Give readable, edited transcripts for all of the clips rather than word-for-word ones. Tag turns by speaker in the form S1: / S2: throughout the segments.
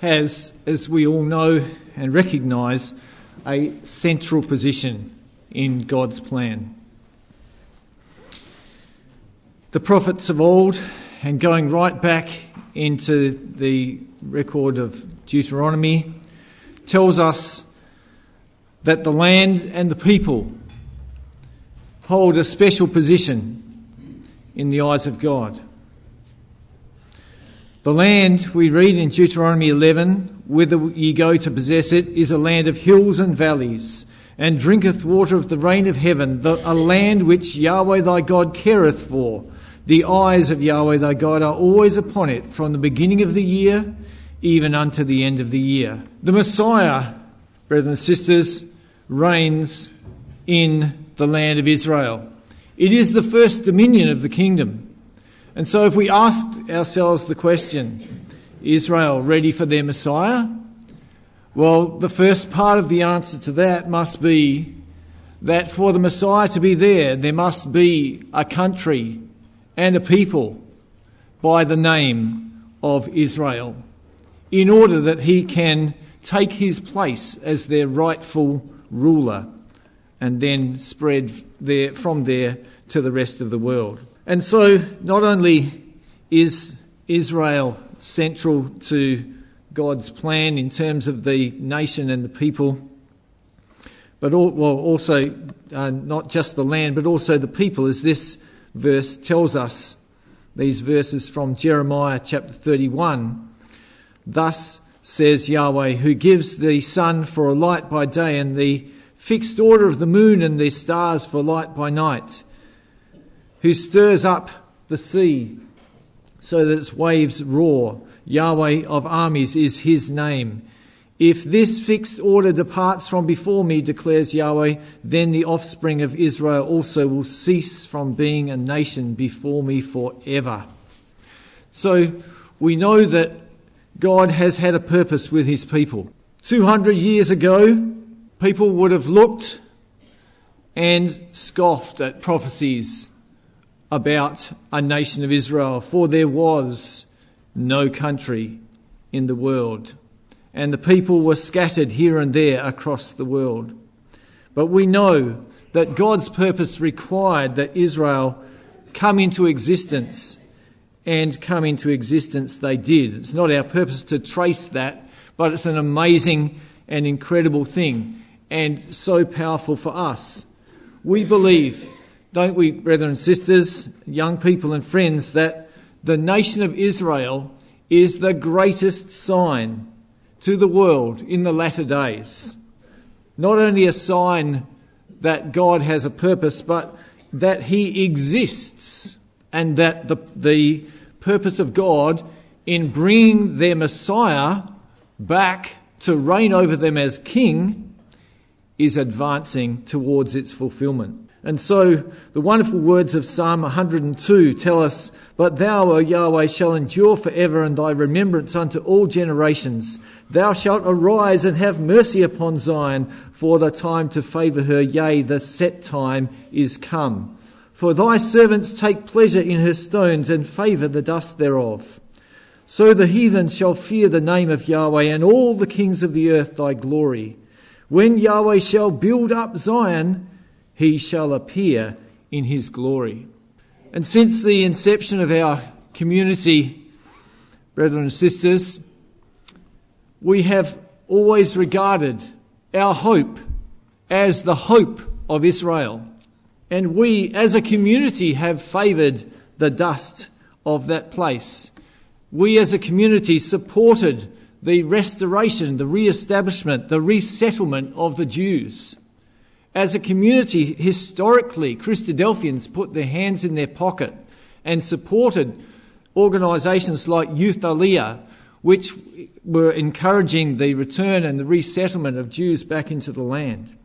S1: has, as we all know and recognise, a central position in God's plan. The prophets of old, and going right back into the record of Deuteronomy, tells us that the land and the people hold a special position in the eyes of God. The land, we read in Deuteronomy 11, whither ye go to possess it, is a land of hills and valleys, and drinketh water of the rain of heaven, a land which Yahweh thy God careth for. The eyes of Yahweh thy God are always upon it, from the beginning of the year even unto the end of the year. The Messiah, brothers and sisters, reigns in the land of Israel. It is the first dominion of the kingdom. And so if we ask ourselves the question, Israel ready for their Messiah? Well, the first part of the answer to that must be that for the Messiah to be there must be a country and a people by the name of Israel, in order that he can take his place as their rightful ruler and then spread from there to the rest of the world. And so not only is Israel central to God's plan in terms of the nation and the people, but also not just the land, but also the people, as this verse tells us, these verses from Jeremiah chapter 31. Thus says Yahweh, who gives the sun for a light by day and the fixed order of the moon and the stars for light by night, who stirs up the sea so that its waves roar. Yahweh of armies is his name. If this fixed order departs from before me, declares Yahweh, then the offspring of Israel also will cease from being a nation before me forever. So we know that God has had a purpose with his people. 200 years ago, people would have looked and scoffed at prophecies about a nation of Israel, for there was no country in the world, and the people were scattered here and there across the world. But we know that God's purpose required that Israel come into existence, and come into existence they did. It's not our purpose to trace that, but it's an amazing and incredible thing, and so powerful for us. We believe, don't we, brethren and sisters, young people and friends, that the nation of Israel is the greatest sign to the world in the latter days. Not only a sign that God has a purpose, but that he exists, and that the purpose of God in bringing their Messiah back to reign over them as king is advancing towards its fulfillment. And so the wonderful words of Psalm 102 tell us, but thou, O Yahweh, shall endure forever, and thy remembrance unto all generations. Thou shalt arise and have mercy upon Zion, for the time to favour her, yea, the set time is come. For thy servants take pleasure in her stones, and favour the dust thereof. So the heathen shall fear the name of Yahweh, and all the kings of the earth thy glory. When Yahweh shall build up Zion, he shall appear in his glory. And since the inception of our community, brethren and sisters, we have always regarded our hope as the hope of Israel. And we as a community have favoured the dust of that place. We as a community supported the restoration, the re-establishment, the resettlement of the Jews. As a community, historically, Christadelphians put their hands in their pocket and supported organisations like Youth Aliyah, which were encouraging the return and the resettlement of Jews back into the land.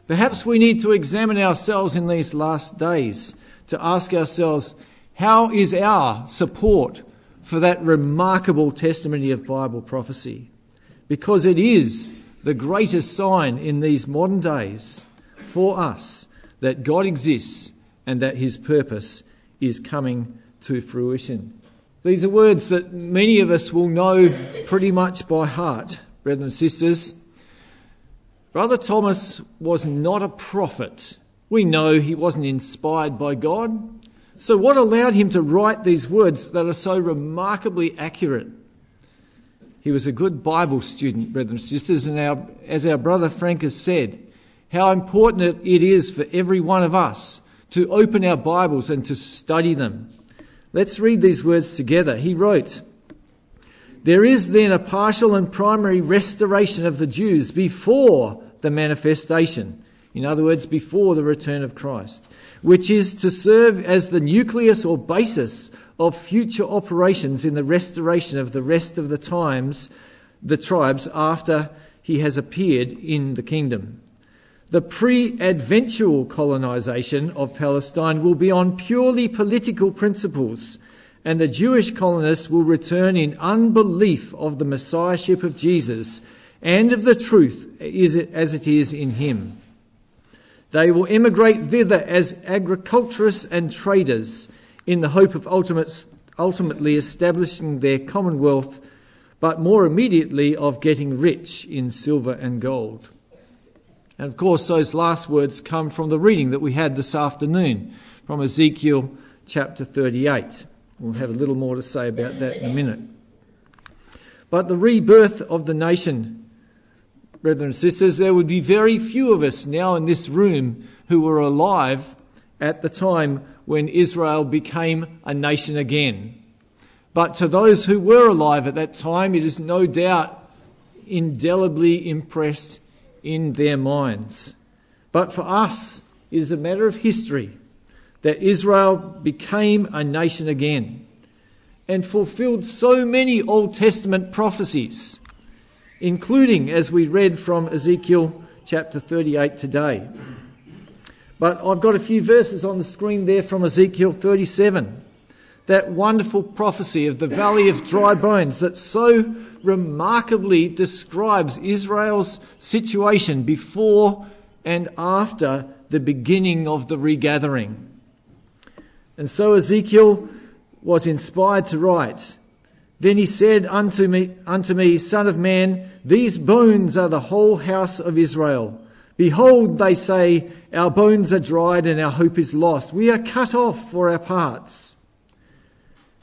S1: Perhaps we need to examine ourselves in these last days to ask ourselves, how is our support for that remarkable testimony of Bible prophecy? Because it is the greatest sign in these modern days for us that God exists and that his purpose is coming to fruition. These are words that many of us will know pretty much by heart, brothers and sisters. Brother Thomas was not a prophet. We know he wasn't inspired by God. So what allowed him to write these words that are so remarkably accurate? He was a good Bible student, brothers and sisters, and as our brother Frank has said, how important it is for every one of us to open our Bibles and to study them. Let's read these words together. He wrote, "There is then a partial and primary restoration of the Jews before the manifestation," in other words, before the return of Christ, "which is to serve as the nucleus or basis of future operations in the restoration of the rest of the tribes after he has appeared in the kingdom. The pre-adventual colonization of Palestine will be on purely political principles, and the Jewish colonists will return in unbelief of the messiahship of Jesus and of the truth as it is in him. They will emigrate thither as agriculturists and traders in the hope of ultimately establishing their commonwealth, but more immediately of getting rich in silver and gold." And of course, those last words come from the reading that we had this afternoon from Ezekiel chapter 38. We'll have a little more to say about that in a minute. But the rebirth of the nation, brothers and sisters, there would be very few of us now in this room who were alive at the time when Israel became a nation again. But to those who were alive at that time, it is no doubt indelibly impressed in their minds. But for us, it is a matter of history that Israel became a nation again and fulfilled so many Old Testament prophecies, including, as we read from Ezekiel chapter 38 today. But I've got a few verses on the screen there from Ezekiel 37, that wonderful prophecy of the valley of dry bones that so remarkably describes Israel's situation before and after the beginning of the regathering. And so Ezekiel was inspired to write, "Then he said unto me, Son of man, these bones are the whole house of Israel. Behold, they say, our bones are dried and our hope is lost. We are cut off for our parts.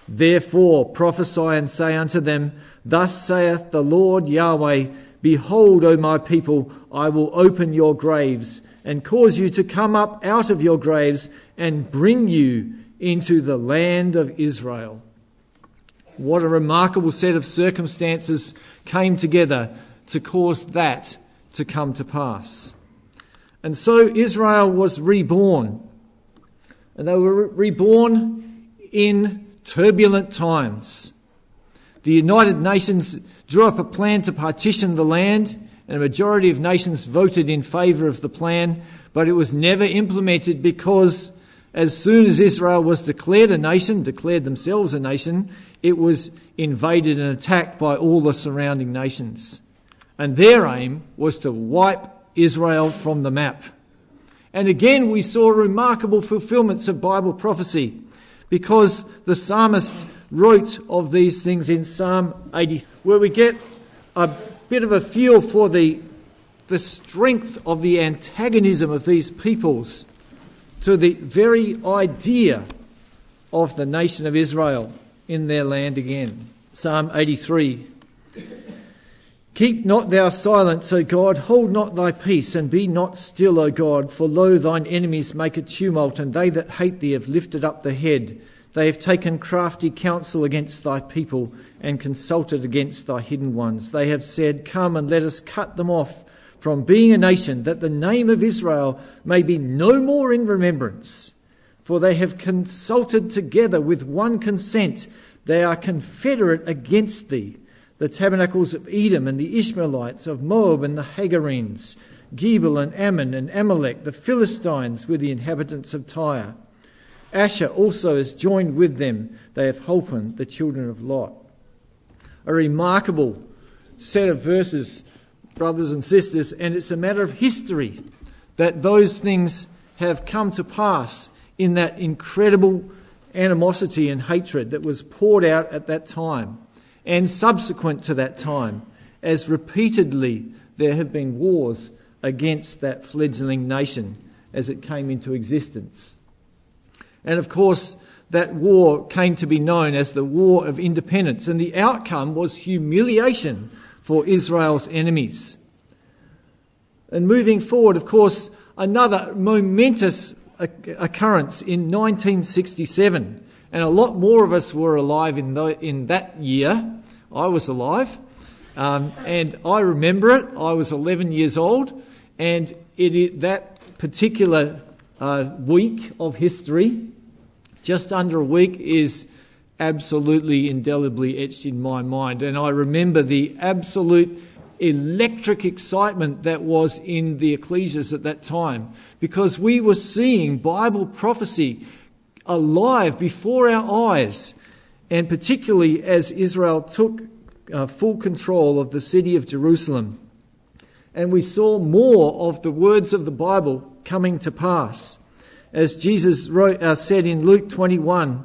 S1: Therefore prophesy and say unto them, Thus saith the Lord Yahweh, Behold, O my people, I will open your graves and cause you to come up out of your graves and bring you into the land of Israel." What a remarkable set of circumstances came together to cause that to come to pass. And so Israel was reborn. And they were reborn in turbulent times. The United Nations drew up a plan to partition the land, and a majority of nations voted in favour of the plan, but it was never implemented because as soon as Israel was declared themselves a nation, it was invaded and attacked by all the surrounding nations. And their aim was to wipe Israel from the map. And again, we saw remarkable fulfillments of Bible prophecy, because the psalmist wrote of these things in Psalm 80, where we get a bit of a feel for the strength of the antagonism of these peoples to the very idea of the nation of Israel in their land again. Psalm 83. "Keep not thou silence, O God, hold not thy peace, and be not still, O God, for lo, thine enemies make a tumult, and they that hate thee have lifted up the head. They have taken crafty counsel against thy people, and consulted against thy hidden ones. They have said, Come and let us cut them off from being a nation, that the name of Israel may be no more in remembrance. For they have consulted together with one consent. They are confederate against thee. The tabernacles of Edom and the Ishmaelites, of Moab and the Hagarenes, Gebal and Ammon and Amalek, the Philistines with the inhabitants of Tyre. Asher also is joined with them. They have holpen the children of Lot." A remarkable set of verses, brothers and sisters, and it's a matter of history that those things have come to pass in that incredible animosity and hatred that was poured out at that time. and subsequent to that time, as repeatedly there have been wars against that fledgling nation as it came into existence. And of course, that war came to be known as the War of Independence, and the outcome was humiliation for Israel's enemies. And moving forward, of course, another momentous occurrence in 1967, and a lot more of us were alive in that year. I was alive, and I remember it. I was 11 years old, and that particular week of history, just under a week, is absolutely indelibly etched in my mind. And I remember the absolute electric excitement that was in the ecclesias at that time, because we were seeing Bible prophecy alive before our eyes, and particularly as Israel took full control of the city of Jerusalem. And we saw more of the words of the Bible coming to pass. As Jesus said in Luke 21,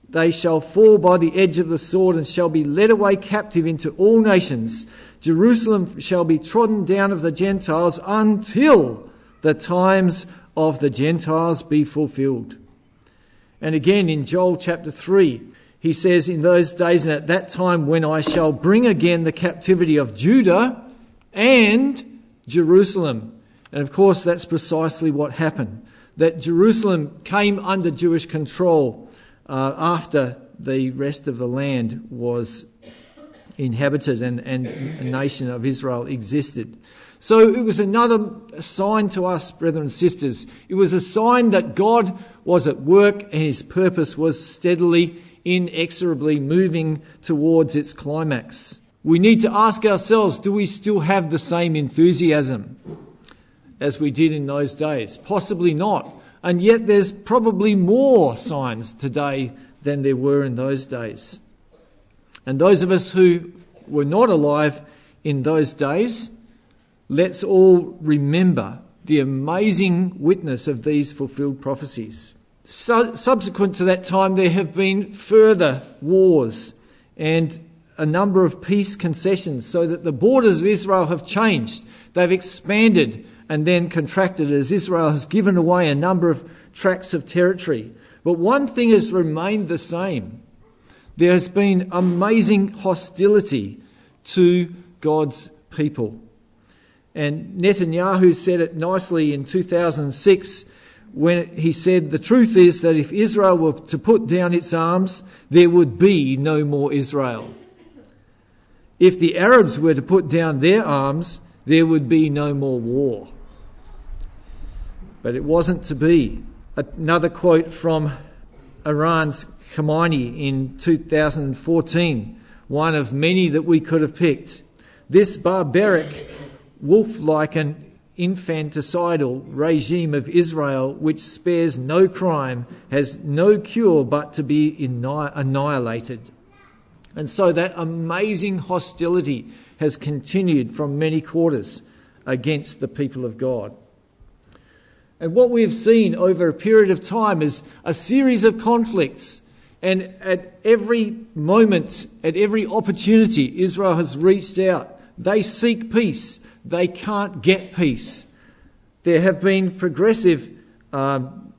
S1: "They shall fall by the edge of the sword and shall be led away captive into all nations. Jerusalem shall be trodden down of the Gentiles until the times of the Gentiles be fulfilled." And again in Joel chapter 3, he says, "In those days and at that time when I shall bring again the captivity of Judah and Jerusalem." And of course that's precisely what happened, that Jerusalem came under Jewish control after the rest of the land was inhabited and a nation of Israel existed. So it was another sign to us, brethren and sisters. It was a sign that God was at work and his purpose was steadily, inexorably moving towards its climax. We need to ask ourselves, do we still have the same enthusiasm as we did in those days? Possibly not. And yet there's probably more signs today than there were in those days. And those of us who were not alive in those days, let's all remember the amazing witness of these fulfilled prophecies. Subsequent to that time, there have been further wars and a number of peace concessions, so that the borders of Israel have changed. They've expanded and then contracted as Israel has given away a number of tracts of territory. But one thing has remained the same. There has been amazing hostility to God's people. And Netanyahu said it nicely in 2006 when he said, "The truth is that if Israel were to put down its arms, there would be no more Israel. If the Arabs were to put down their arms, there would be no more war." But it wasn't to be. Another quote from Iran's Khomeini in 2014, one of many that we could have picked. "This barbaric, wolf-like and infanticidal regime of Israel, which spares no crime, has no cure but to be annihilated." And so that amazing hostility has continued from many quarters against the people of God. And what we have seen over a period of time is a series of conflicts. And at every moment, at every opportunity, Israel has reached out. They seek peace. They can't get peace. There have been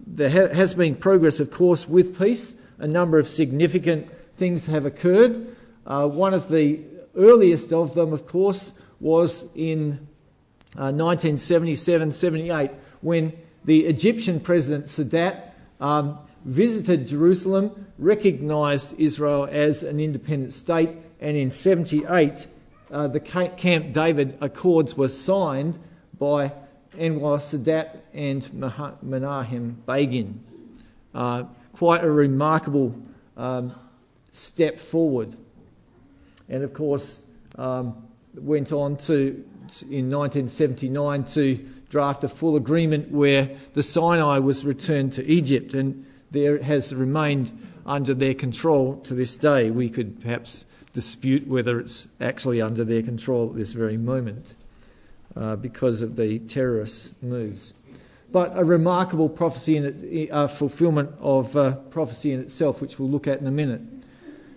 S1: there has been progress, of course, with peace. A number of significant things have occurred. One of the earliest of them, of course, was in 1977-78, when the Egyptian president Sadat visited Jerusalem, recognised Israel as an independent state, and in 78 the Camp David Accords were signed by Anwar Sadat and Menachem Begin. Quite a remarkable step forward. And of course went on to, in 1979, to draft a full agreement where the Sinai was returned to Egypt, and there it has remained under their control to this day. We could perhaps dispute whether it's actually under their control at this very moment because of the terrorist moves. But a remarkable prophecy fulfilment of prophecy in itself, which we'll look at in a minute.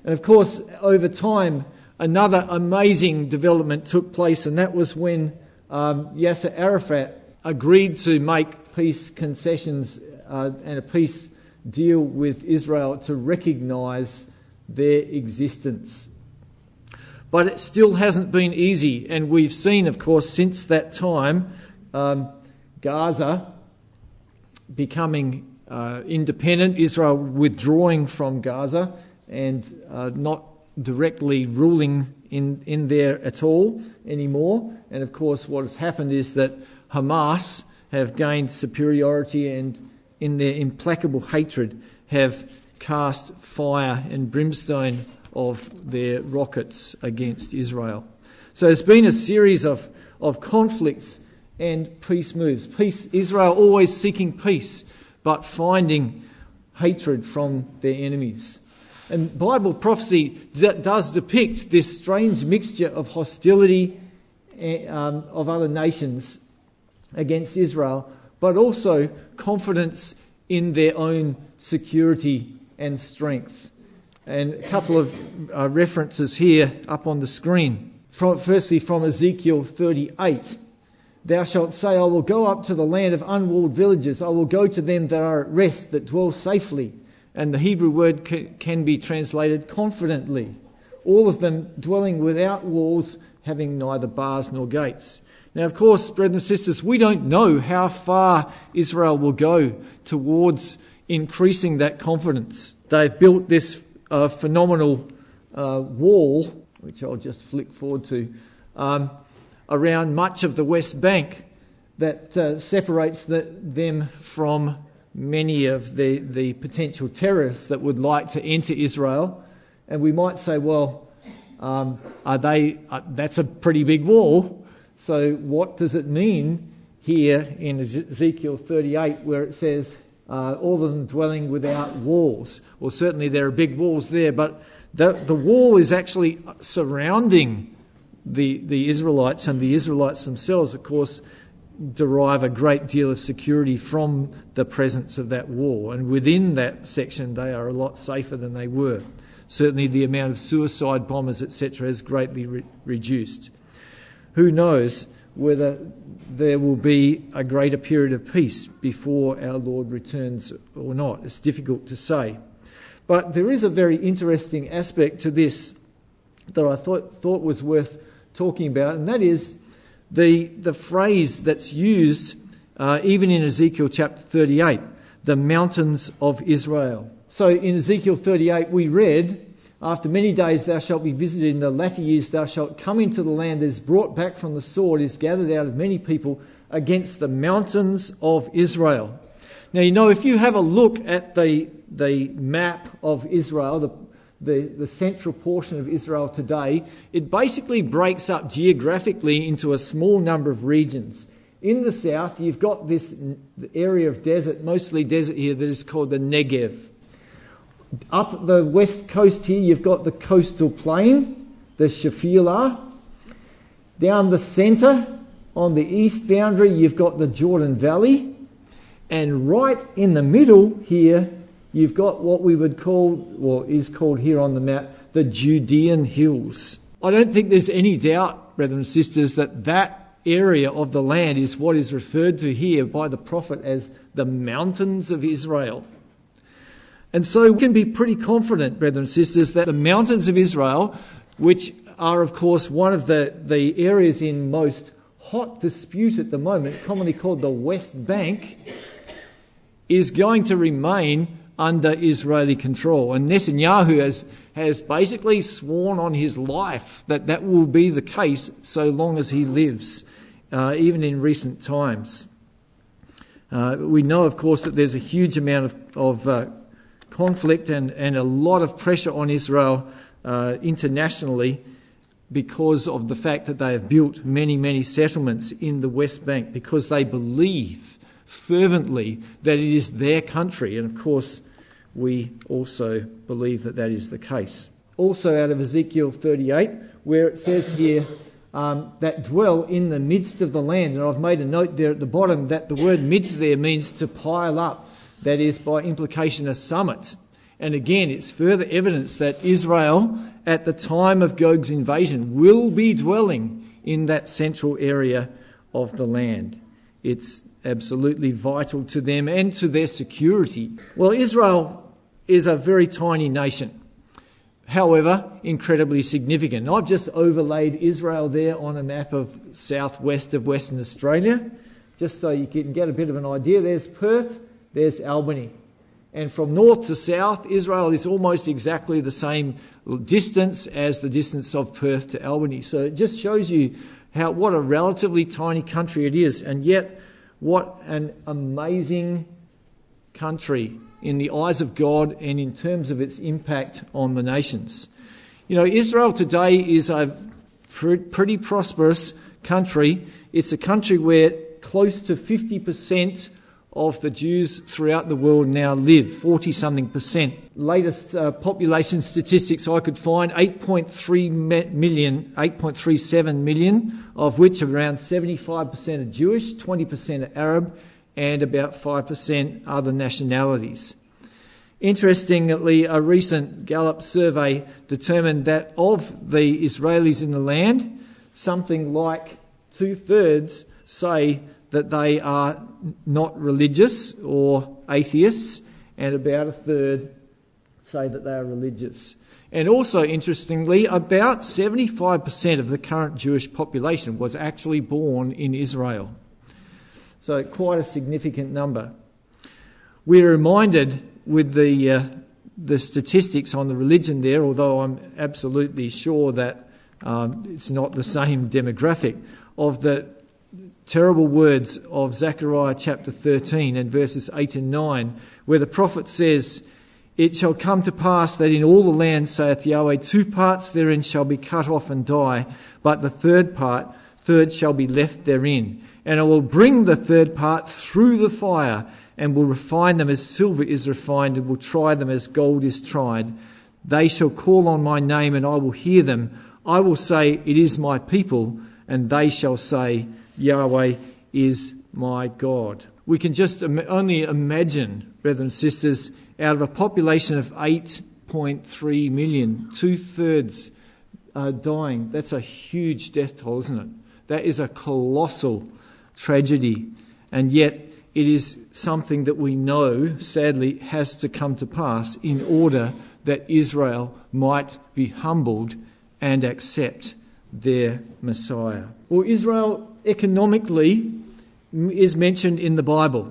S1: And of course, over time, Another amazing development took place, and that was when Yasser Arafat agreed to make peace concessions and a peace deal with Israel to recognise their existence. But it still hasn't been easy, and we've seen, of course, since that time, Gaza becoming independent, Israel withdrawing from Gaza and not directly ruling in there at all anymore. And of course what has happened is that Hamas have gained superiority and in their implacable hatred have cast fire and brimstone of their rockets against Israel. So there's been a series of conflicts and peace moves. Israel always seeking peace, but finding hatred from their enemies. And Bible prophecy does depict this strange mixture of hostility of other nations against Israel, but also confidence in their own security and strength. And a couple of references here up on the screen. Firstly, from Ezekiel 38. Thou shalt say, I will go up to the land of unwalled villages. I will go to them that are at rest, that dwell safely. And the Hebrew word can be translated confidently. All of them dwelling without walls, having neither bars nor gates. Now, of course, brothers and sisters, we don't know how far Israel will go towards increasing that confidence. They've built this phenomenal wall, which I'll just flick forward to, around much of the West Bank that separates them from many of the potential terrorists that would like to enter Israel. And we might say, well, that's a pretty big wall. So what does it mean here in Ezekiel 38 where it says, all of them dwelling without walls? Well, certainly there are big walls there, but the wall is actually surrounding the Israelites, and the Israelites themselves, of course, derive a great deal of security from the presence of that wall. And within that section, they are a lot safer than they were. Certainly the amount of suicide bombers, etc., has greatly reduced. Who knows whether there will be a greater period of peace before our Lord returns or not. It's difficult to say. But there is a very interesting aspect to this that I thought was worth talking about, and that is the phrase that's used even in Ezekiel chapter 38, the mountains of Israel. So in Ezekiel 38 we read, after many days thou shalt be visited, in the latter years thou shalt come into the land that is brought back from the sword, is gathered out of many people against the mountains of Israel. Now, you know, if you have a look at the map of Israel, the central portion of Israel today, it basically breaks up geographically into a small number of regions. In the south, you've got this area of desert, mostly desert here, that is called the Negev. Up the west coast here, you've got the coastal plain, the Shephelah. Down the centre, on the east boundary, you've got the Jordan Valley. And right in the middle here, you've got what we would call, or is called here on the map, the Judean Hills. I don't think there's any doubt, brothers and sisters, that area of the land is what is referred to here by the prophet as the mountains of Israel. And so we can be pretty confident, brothers and sisters, that the mountains of Israel, which are, of course, one of the areas in most hot dispute at the moment, commonly called the West Bank, is going to remain under Israeli control. And Netanyahu has basically sworn on his life that will be the case so long as he lives, even in recent times. We know, of course, that there's a huge amount of conflict and a lot of pressure on Israel internationally because of the fact that they have built many, many settlements in the West Bank, because they believe fervently that it is their country. And of course, we also believe that is the case. Also out of Ezekiel 38, where it says here, that dwell in the midst of the land. And I've made a note there at the bottom that the word midst there means to pile up. That is, by implication, a summit. And again, it's further evidence that Israel at the time of Gog's invasion will be dwelling in that central area of the land. It's absolutely vital to them and to their security. Well, Israel is a very tiny nation, however, incredibly significant. I've just overlaid Israel there on a map of southwest of Western Australia, just so you can get a bit of an idea. There's Perth, there's Albany. And from north to south, Israel is almost exactly the same distance as the distance of Perth to Albany. So it just shows you what a relatively tiny country it is, and yet what an amazing country in the eyes of God and in terms of its impact on the nations. You know, Israel today is a pretty prosperous country. It's a country where close to 50% of the Jews throughout the world now live, 40-something%. Latest population statistics I could find, 8.37 million, of which around 75% are Jewish, 20% are Arab, and about 5% other nationalities. Interestingly, a recent Gallup survey determined that of the Israelis in the land, something like 2/3 say that they are not religious or atheists, and about 1/3 say that they are religious. And also, interestingly, about 75% of the current Jewish population was actually born in Israel. So quite a significant number. We're reminded with the statistics on the religion there, although I'm absolutely sure that it's not the same demographic, of the terrible words of Zechariah chapter 13 and verses 8 and 9, where the prophet says, "It shall come to pass that in all the land, saith Yahweh, 2 parts therein shall be cut off and die, but the third shall be left therein. And I will bring the third part through the fire, and will refine them as silver is refined, and will try them as gold is tried. They shall call on my name, and I will hear them. I will say, it is my people, and they shall say, Yahweh is my God." We can just only imagine, brothers and sisters, out of a population of 8.3 million, 2/3 dying. That's a huge death toll, isn't it? That is a colossal tragedy. And yet it is something that we know, sadly, has to come to pass in order that Israel might be humbled and accept their Messiah. Well, Israel economically is mentioned in the Bible.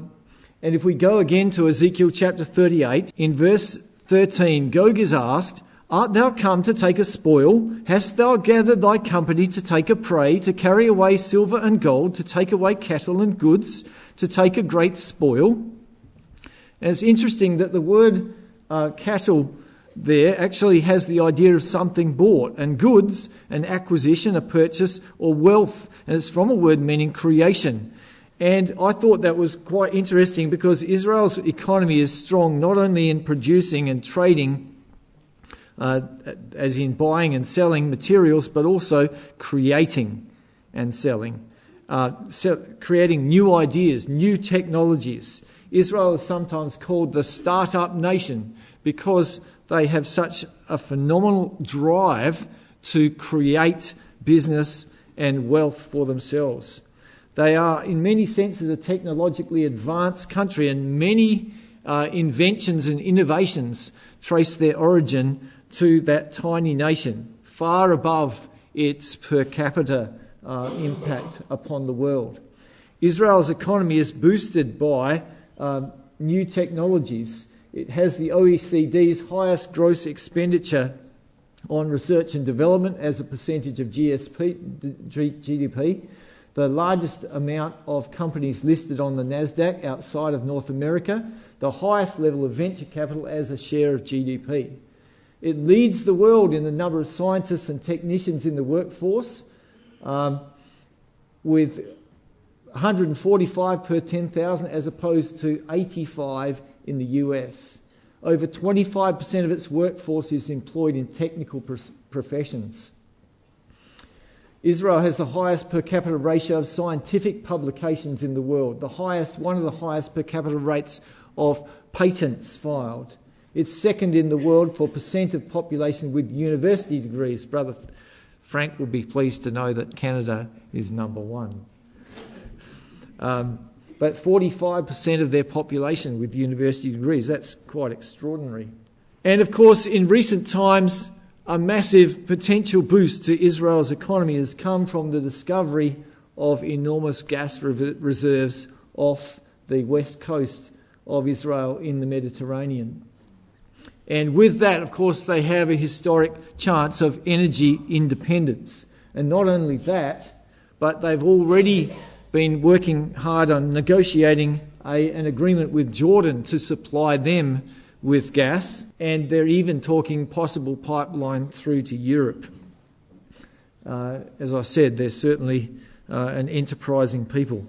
S1: And if we go again to Ezekiel chapter 38, in verse 13, Gog is asked, "Art thou come to take a spoil? Hast thou gathered thy company to take a prey, to carry away silver and gold, to take away cattle and goods, to take a great spoil?" And it's interesting that the word cattle there actually has the idea of something bought, and goods, an acquisition, a purchase, or wealth. And it's from a word meaning creation. And I thought that was quite interesting because Israel's economy is strong not only in producing and trading, as in buying and selling materials, but also creating and selling, creating new ideas, new technologies. Israel is sometimes called the start-up nation because they have such a phenomenal drive to create business and wealth for themselves. They are, in many senses, a technologically advanced country, and many inventions and innovations trace their origin to that tiny nation, far above its per capita impact upon the world. Israel's economy is boosted by new technologies. It has the OECD's highest gross expenditure on research and development as a percentage of GDP, the largest amount of companies listed on the NASDAQ outside of North America, the highest level of venture capital as a share of GDP. It leads the world in the number of scientists and technicians in the workforce, with 145 per 10,000 as opposed to 85 in the US. Over 25% of its workforce is employed in technical professions. Israel has the highest per capita ratio of scientific publications in the world, one of the highest per capita rates of patents filed, It's second in the world for percent of population with university degrees. Brother Frank will be pleased to know that Canada is number one. But 45% of their population with university degrees, that's quite extraordinary. And of course, in recent times, a massive potential boost to Israel's economy has come from the discovery of enormous gas reserves off the west coast of Israel in the Mediterranean. And with that, of course, they have a historic chance of energy independence. And not only that, but they've already been working hard on negotiating an agreement with Jordan to supply them with gas, and they're even talking possible pipeline through to Europe. As I said, they're certainly an enterprising people.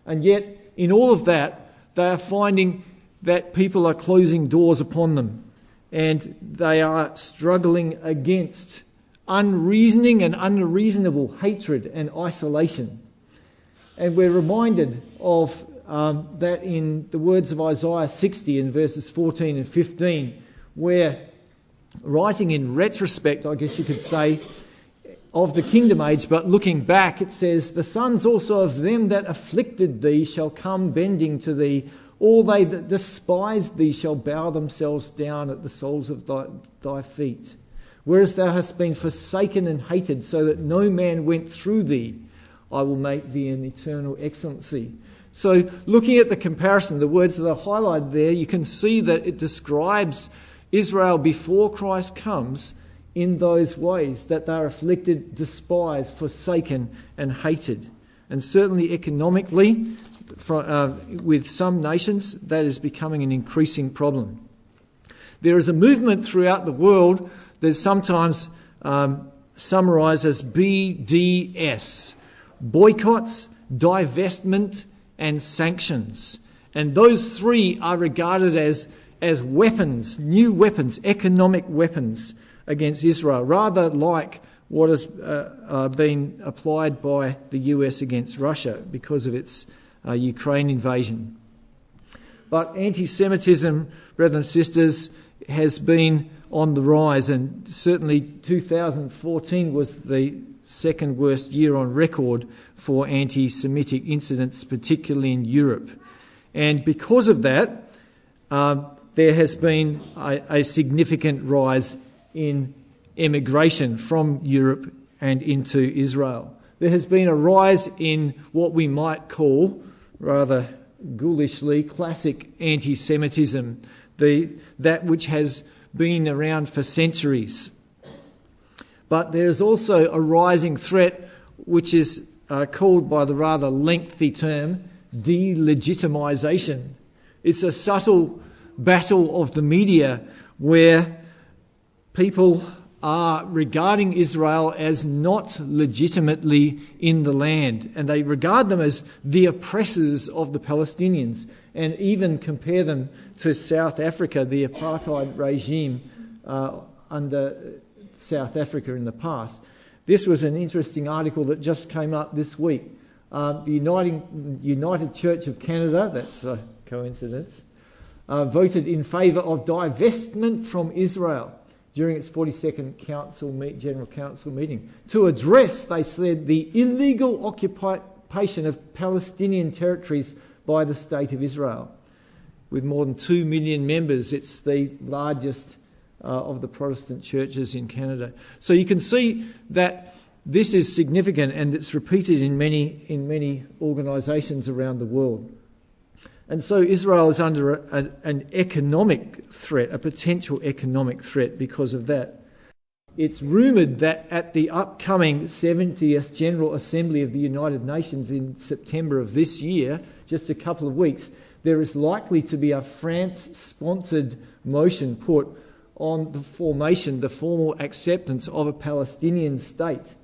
S1: And yet, in all of that, they are finding that people are closing doors upon them, and they are struggling against unreasoning and unreasonable hatred and isolation. And we're reminded of that in the words of Isaiah 60 in verses 14 and 15, where, writing in retrospect, I guess you could say, of the kingdom age, but looking back, it says, "The sons also of them that afflicted thee shall come bending to thee. All they that despised thee shall bow themselves down at the soles of thy feet. Whereas thou hast been forsaken and hated, so that no man went through thee, I will make thee an eternal excellency." So looking at the comparison, the words that are highlighted there, you can see that it describes Israel before Christ comes in those ways, that they are afflicted, despised, forsaken and hated. And certainly economically, with some nations, that is becoming an increasing problem. There is a movement throughout the world that is sometimes summarised as BDS: boycotts, divestment and sanctions. And those three are regarded as weapons, new weapons, economic weapons against Israel, rather like what has been applied by the US against Russia because of its Ukraine invasion. But anti-Semitism, brothers and sisters, has been on the rise, and certainly 2014 was the second worst year on record for anti-Semitic incidents, particularly in Europe. And because of that, there has been a significant rise in emigration from Europe and into Israel. There has been a rise in what we might call, rather ghoulishly, classic anti-Semitism, that which has been around for centuries. But there's also a rising threat which is called by the rather lengthy term delegitimisation. It's a subtle battle of the media where people are regarding Israel as not legitimately in the land, and they regard them as the oppressors of the Palestinians, and even compare them to South Africa, the apartheid regime under South Africa in the past. This was an interesting article that just came up this week. The United Church of Canada, that's a coincidence, voted in favour of divestment from Israel during its 42nd General Council meeting to address, they said, the illegal occupation of Palestinian territories by the State of Israel. With more than 2 million members, it's the largest of the Protestant churches in Canada. So you can see that this is significant, and it's repeated in many organisations around the world. And so Israel is under an economic threat, a potential economic threat because of that. It's rumoured that at the upcoming 70th General Assembly of the United Nations in September of this year, just a couple of weeks, there is likely to be a France-sponsored motion put on the formal acceptance of a Palestinian state.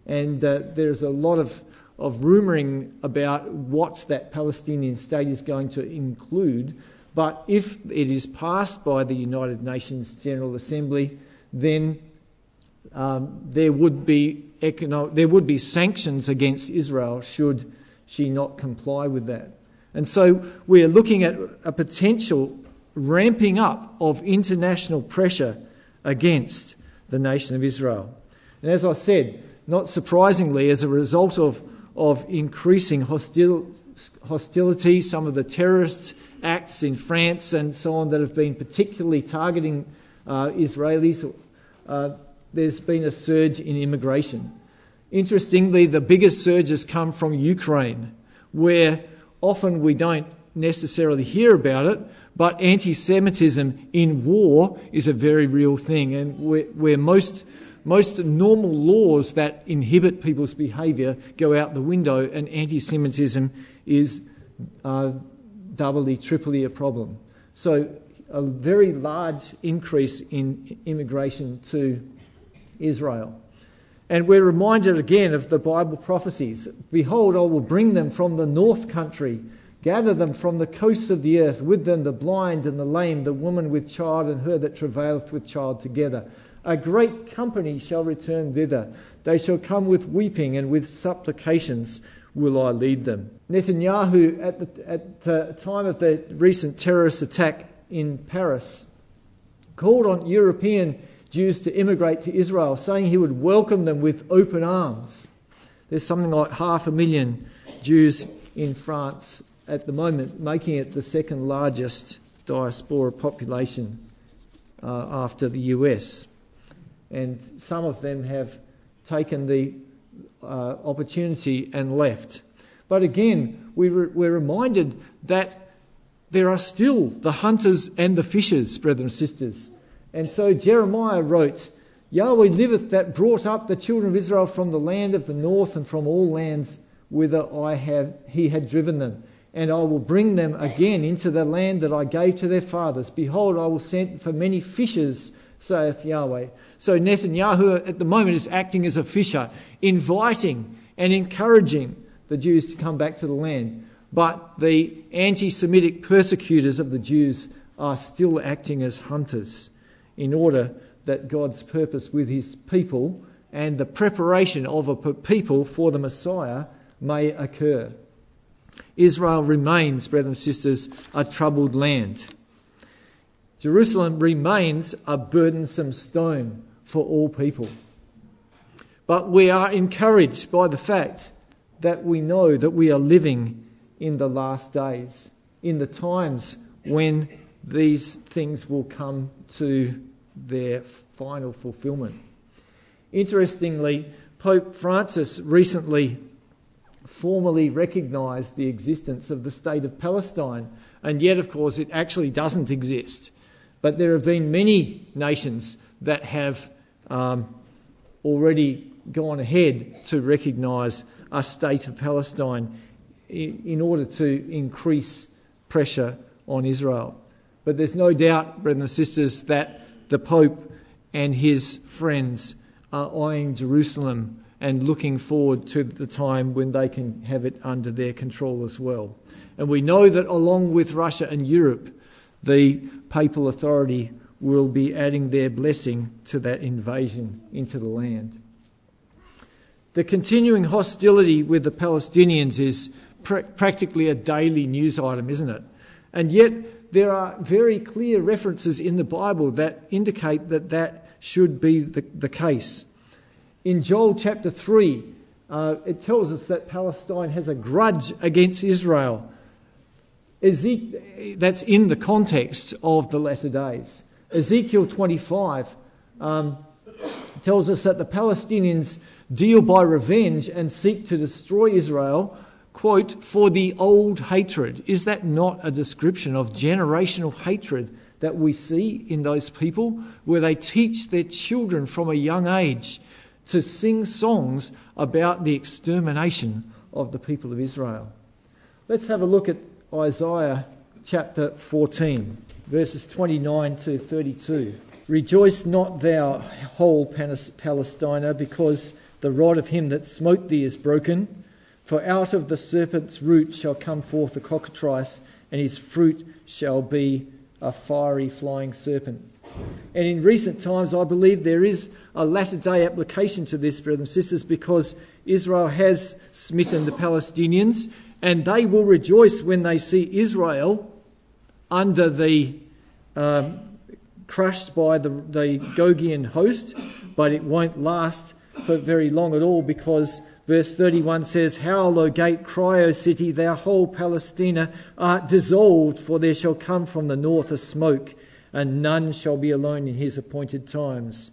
S1: And there's a lot of rumouring about what that Palestinian state is going to include. But if it is passed by the United Nations General Assembly, then there would be sanctions against Israel should she not comply with that. And so we are looking at a potential ramping up of international pressure against the nation of Israel. And as I said, not surprisingly, as a result of increasing hostility, some of the terrorist acts in France and so on that have been particularly targeting Israelis, there's been a surge in immigration. Interestingly, the biggest surges come from Ukraine, where often we don't necessarily hear about it, but anti-Semitism in war is a very real thing, and where most normal laws that inhibit people's behaviour go out the window, and anti-Semitism is doubly, triply a problem. So a very large increase in immigration to Israel. And we're reminded again of the Bible prophecies. Behold, I will bring them from the north country, gather them from the coasts of the earth, with them the blind and the lame, the woman with child and her that travaileth with child together. A great company shall return thither. They shall come with weeping, and with supplications will I lead them. Netanyahu, at the time of the recent terrorist attack in Paris, called on European Jews to immigrate to Israel, saying he would welcome them with open arms. There's something like 500,000 Jews in France at the moment, making it the second largest diaspora population after the US. And some of them have taken the opportunity and left. But again, we're reminded that there are still the hunters and the fishers, brothers and sisters. And so Jeremiah wrote, Yahweh liveth that brought up the children of Israel from the land of the north and from all lands whither he had driven them. And I will bring them again into the land that I gave to their fathers. Behold, I will send for many fishers, saith Yahweh. So Netanyahu at the moment is acting as a fisher, inviting and encouraging the Jews to come back to the land. But the anti-Semitic persecutors of the Jews are still acting as hunters, in order that God's purpose with his people and the preparation of a people for the Messiah may occur. Israel remains, brothers and sisters, a troubled land. Jerusalem remains a burdensome stone for all people. But we are encouraged by the fact that we know that we are living in the last days, in the times when these things will come to their final fulfillment. Interestingly, Pope Francis recently formally recognised the existence of the state of Palestine, and yet, of course, it actually doesn't exist. But there have been many nations that have already gone ahead to recognise a state of Palestine in order to increase pressure on Israel. But there's no doubt, brothers and sisters, that the Pope and his friends are eyeing Jerusalem and looking forward to the time when they can have it under their control as well. And we know that along with Russia and Europe, the papal authority will be adding their blessing to that invasion into the land. The continuing hostility with the Palestinians is practically a daily news item, isn't it? And yet there are very clear references in the Bible that indicate that that should be the case. In Joel chapter 3, it tells us that Palestine has a grudge against Israel. That's in the context of the latter days. Ezekiel 25 tells us that the Palestinians deal by revenge and seek to destroy Israel, quote, for the old hatred. Is that not a description of generational hatred that we see in those people, where they teach their children from a young age to sing songs about the extermination of the people of Israel? Let's have a look at Isaiah chapter 14, verses 29 to 32. Rejoice not thou, whole Palestina, because the rod of him that smote thee is broken. For out of the serpent's root shall come forth a cockatrice, and his fruit shall be a fiery flying serpent. And in recent times, I believe there is a latter-day application to this, brothers and sisters, because Israel has smitten the Palestinians, and they will rejoice when they see Israel under the crushed by the Gogian host, but it won't last for very long at all, because verse 31 says, "Howl, O gate, cry, O city, thou whole Palestina art dissolved, for there shall come from the north a smoke, and none shall be alone in his appointed times.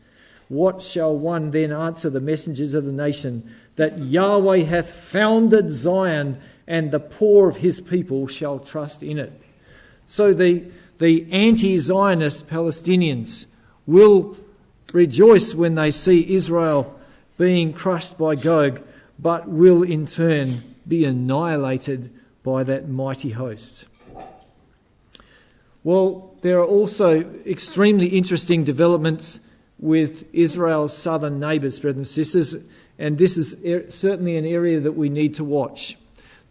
S1: What shall one then answer the messengers of the nation? That Yahweh hath founded Zion, and the poor of his people shall trust in it." So the anti-Zionist Palestinians will rejoice when they see Israel being crushed by Gog, but will in turn be annihilated by that mighty host. Well, there are also extremely interesting developments with Israel's southern neighbours, brothers and sisters, and this is certainly an area that we need to watch.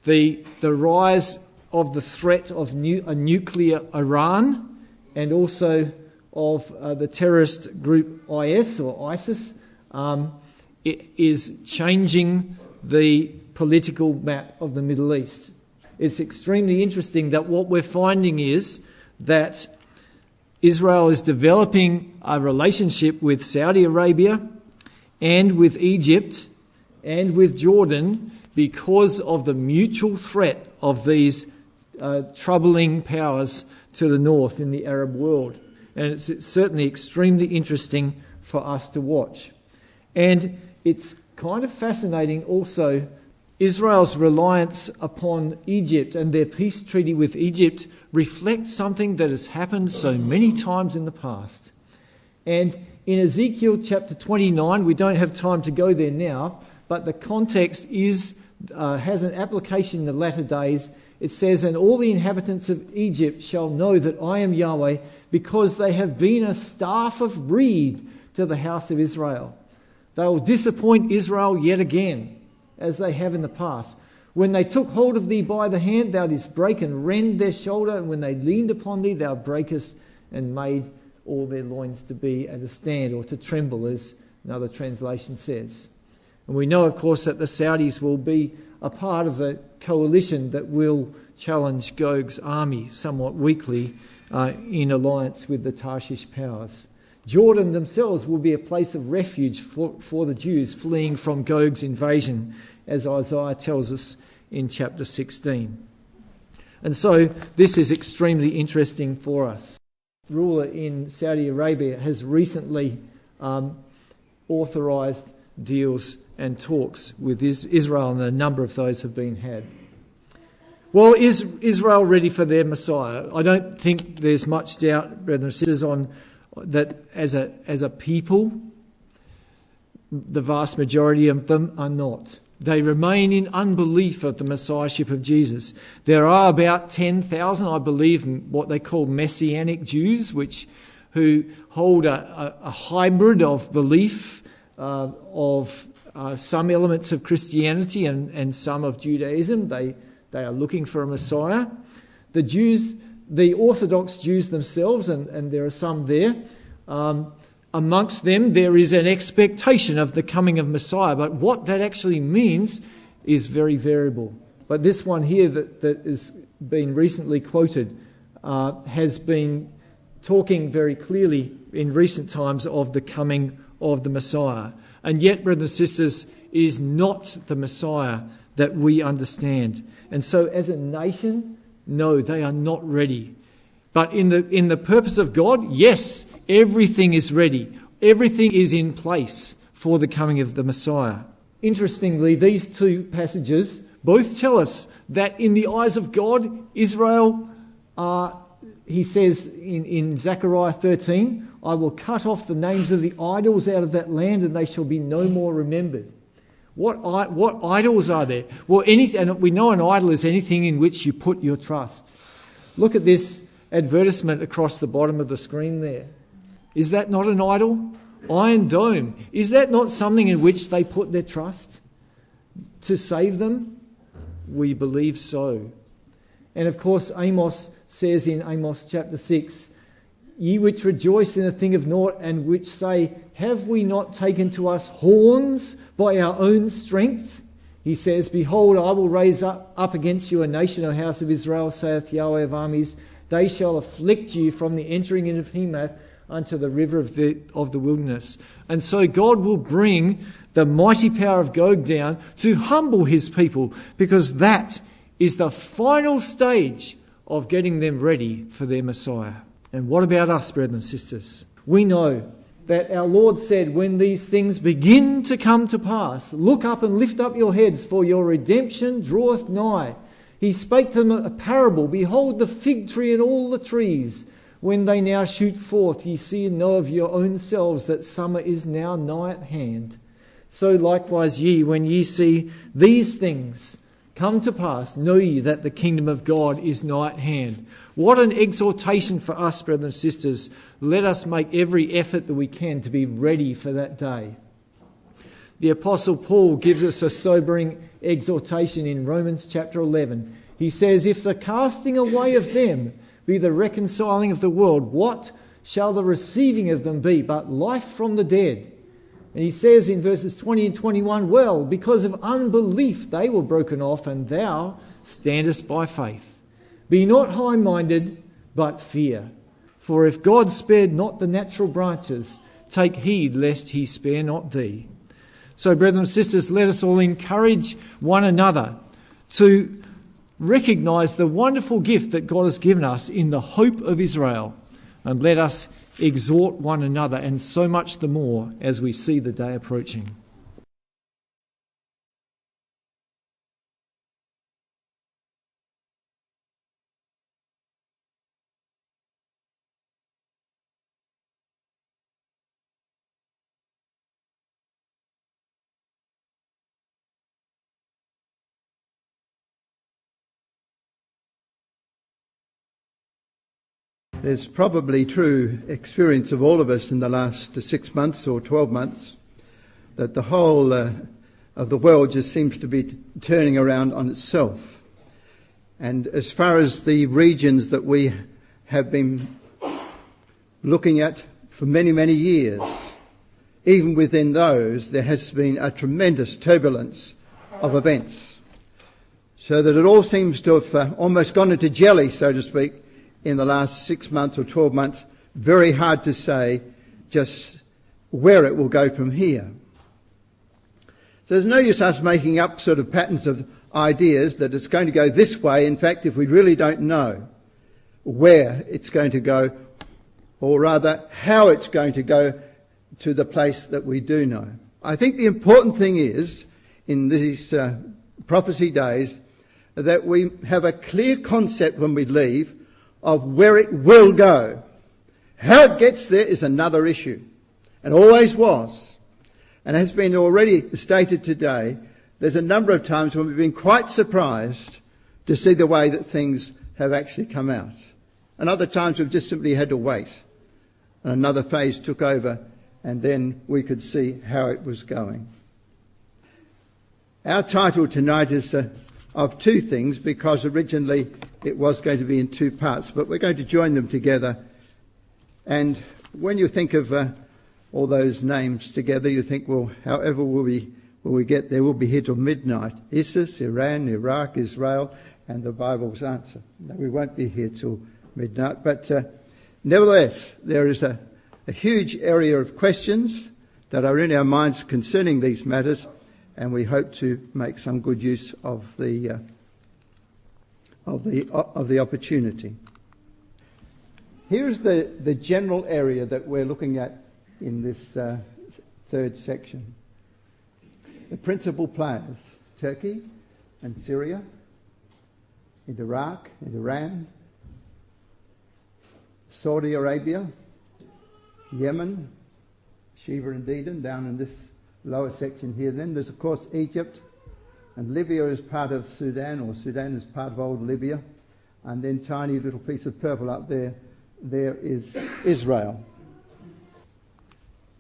S1: The rise of the threat of a nuclear Iran, and also of the terrorist group IS or ISIS, it is changing the political map of the Middle East. It's extremely interesting that what we're finding is that Israel is developing a relationship with Saudi Arabia and with Egypt and with Jordan because of the mutual threat of these troubling powers to the north in the Arab world. And it's certainly extremely interesting for us to watch. And it's kind of fascinating also, Israel's reliance upon Egypt and their peace treaty with Egypt reflects something that has happened so many times in the past. And in Ezekiel chapter 29, we don't have time to go there now, but the context has an application in the latter days. It says, "And all the inhabitants of Egypt shall know that I am Yahweh, because they have been a staff of reed to the house of Israel." They will disappoint Israel yet again, as they have in the past. "When they took hold of thee by the hand, thou didst break and rend their shoulder, and when they leaned upon thee, thou breakest and made all their loins to be at a stand," or to tremble, as another translation says. And we know, of course, that the Saudis will be a part of the coalition that will challenge Gog's army somewhat weakly in alliance with the Tarshish powers. Jordan themselves will be a place of refuge for the Jews fleeing from Gog's invasion, as Isaiah tells us in chapter 16. And so this is extremely interesting for us. The ruler in Saudi Arabia has recently authorised deals and talks with Israel, and a number of those have been had. Well, is Israel ready for their Messiah? I don't think there's much doubt, brothers and sisters, on that as a people, the vast majority of them are not. They remain in unbelief of the Messiahship of Jesus. There are about 10,000, I believe, what they call Messianic Jews, who hold a hybrid of belief of some elements of Christianity and some of Judaism. They are looking for a Messiah. The Orthodox Jews themselves, and there are some there, amongst them there is an expectation of the coming of Messiah, but what that actually means is very variable. But this one here that has been recently quoted has been talking very clearly in recent times of the coming of the Messiah. And yet, brothers and sisters, it is not the Messiah that we understand. And so as a nation, no, they are not ready. But in the purpose of God, yes, everything is ready. Everything is in place for the coming of the Messiah. Interestingly, these two passages both tell us that in the eyes of God, Israel, he says in Zechariah 13, "I will cut off the names of the idols out of that land, and they shall be no more remembered." What idols are there? Well, and we know an idol is anything in which you put your trust. Look at this advertisement across the bottom of the screen there. Is that not an idol? Iron Dome. Is that not something in which they put their trust to save them? We believe so. And of course, Amos says in Amos chapter 6, "Ye which rejoice in a thing of naught, and which say, Have we not taken to us horns by our own strength?" He says, "Behold, I will raise up against you a nation, O house of Israel, saith Yahweh of armies, They shall afflict you from the entering in of Hemath unto the river of the wilderness. And so God will bring the mighty power of Gog down to humble his people, because that is the final stage of getting them ready for their Messiah. And what about us, brothers and sisters? We know that our Lord said, when these things begin to come to pass, look up and lift up your heads, for your redemption draweth nigh. He spake to them a parable. Behold the fig tree and all the trees. When they now shoot forth, ye see and know of your own selves that summer is now nigh at hand. So likewise ye, when ye see these things come to pass, know ye that the kingdom of God is nigh at hand. What an exhortation for us, brothers and sisters. Let us make every effort that we can to be ready for that day. The Apostle Paul gives us a sobering exhortation in Romans chapter 11. He says, if the casting away of them be the reconciling of the world, what shall the receiving of them be but life from the dead? And he says in verses 20 and 21, well, because of unbelief they were broken off, and thou standest by faith. Be not high-minded, but fear. For if God spared not the natural branches, take heed lest he spare not thee. So, brothers and sisters, let us all encourage one another to recognise the wonderful gift that God has given us in the hope of Israel. And let us exhort one another, and so much the more as we see the day approaching.
S2: There's probably true experience of all of us in the last 6 months or 12 months that the whole of the world just seems to be turning around on itself. And as far as the regions that we have been looking at for many, many years, even within those, there has been a tremendous turbulence of events. So that it all seems to have almost gone into jelly, so to speak, in the last 6 months or 12 months. Very hard to say just where it will go from here. So there's no use us making up sort of patterns of ideas that it's going to go this way. In fact, if we really don't know where it's going to go, or rather how it's going to go to the place that we do know. I think the important thing is, in these prophecy days, that we have a clear concept when we leave of where it will go. How it gets there is another issue, and always was. And has been already stated today, there's a number of times when we've been quite surprised to see the way that things have actually come out. And other times we've just simply had to wait. And another phase took over, and then we could see how it was going. Our title tonight is of two things, because originally it was going to be in two parts, but we're going to join them together. And when you think of all those names together, you think, well, however will we get there? We'll be here till midnight. ISIS, Iran, Iraq, Israel, and the Bible's answer. No, we won't be here till midnight. But nevertheless, there is a huge area of questions that are in our minds concerning these matters, and we hope to make some good use of the opportunity. Here's the general area that we're looking at in this third section. The principal players: Turkey and Syria, in Iraq, in Iran, Saudi Arabia, Yemen, Sheba and Dedan down in this lower section here. Then there's, of course, Egypt, and Libya is part of Sudan, or Sudan is part of old Libya. And then tiny little piece of purple up there is Israel.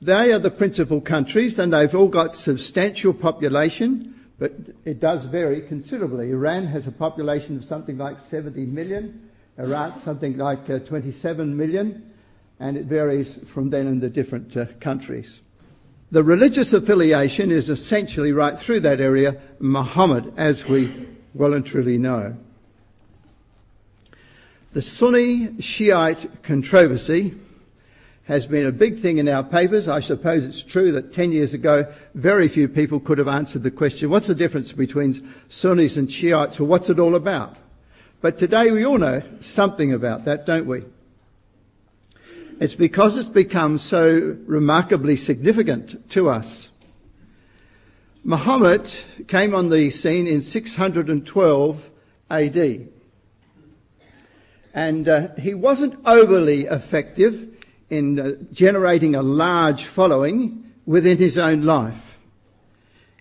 S2: They are the principal countries, and they've all got substantial population, but it does vary considerably. Iran has a population of something like 70 million, Iraq something like 27 million, and it varies from then in the different countries. The religious affiliation is essentially right through that area Muhammad, as we well and truly know. The Sunni Shiite controversy has been a big thing in our papers. I suppose it's true that 10 years ago, very few people could have answered the question, what's the difference between Sunnis and Shiites, or what's it all about? But today we all know something about that, don't we? It's because it's become so remarkably significant to us. Muhammad came on the scene in 612 AD. And he wasn't overly effective in generating a large following within his own life.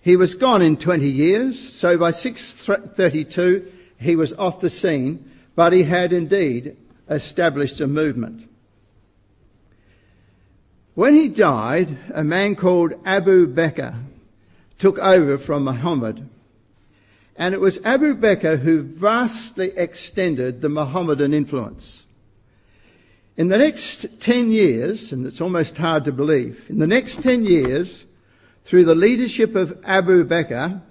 S2: He was gone in 20 years, so by 632 he was off the scene, but he had indeed established a movement. When he died, a man called Abu Bakr took over from Muhammad. And it was Abu Bakr who vastly extended the Mohammedan influence. In the next 10 years, and it's almost hard to believe, in the next 10 years, through the leadership of Abu Bakr,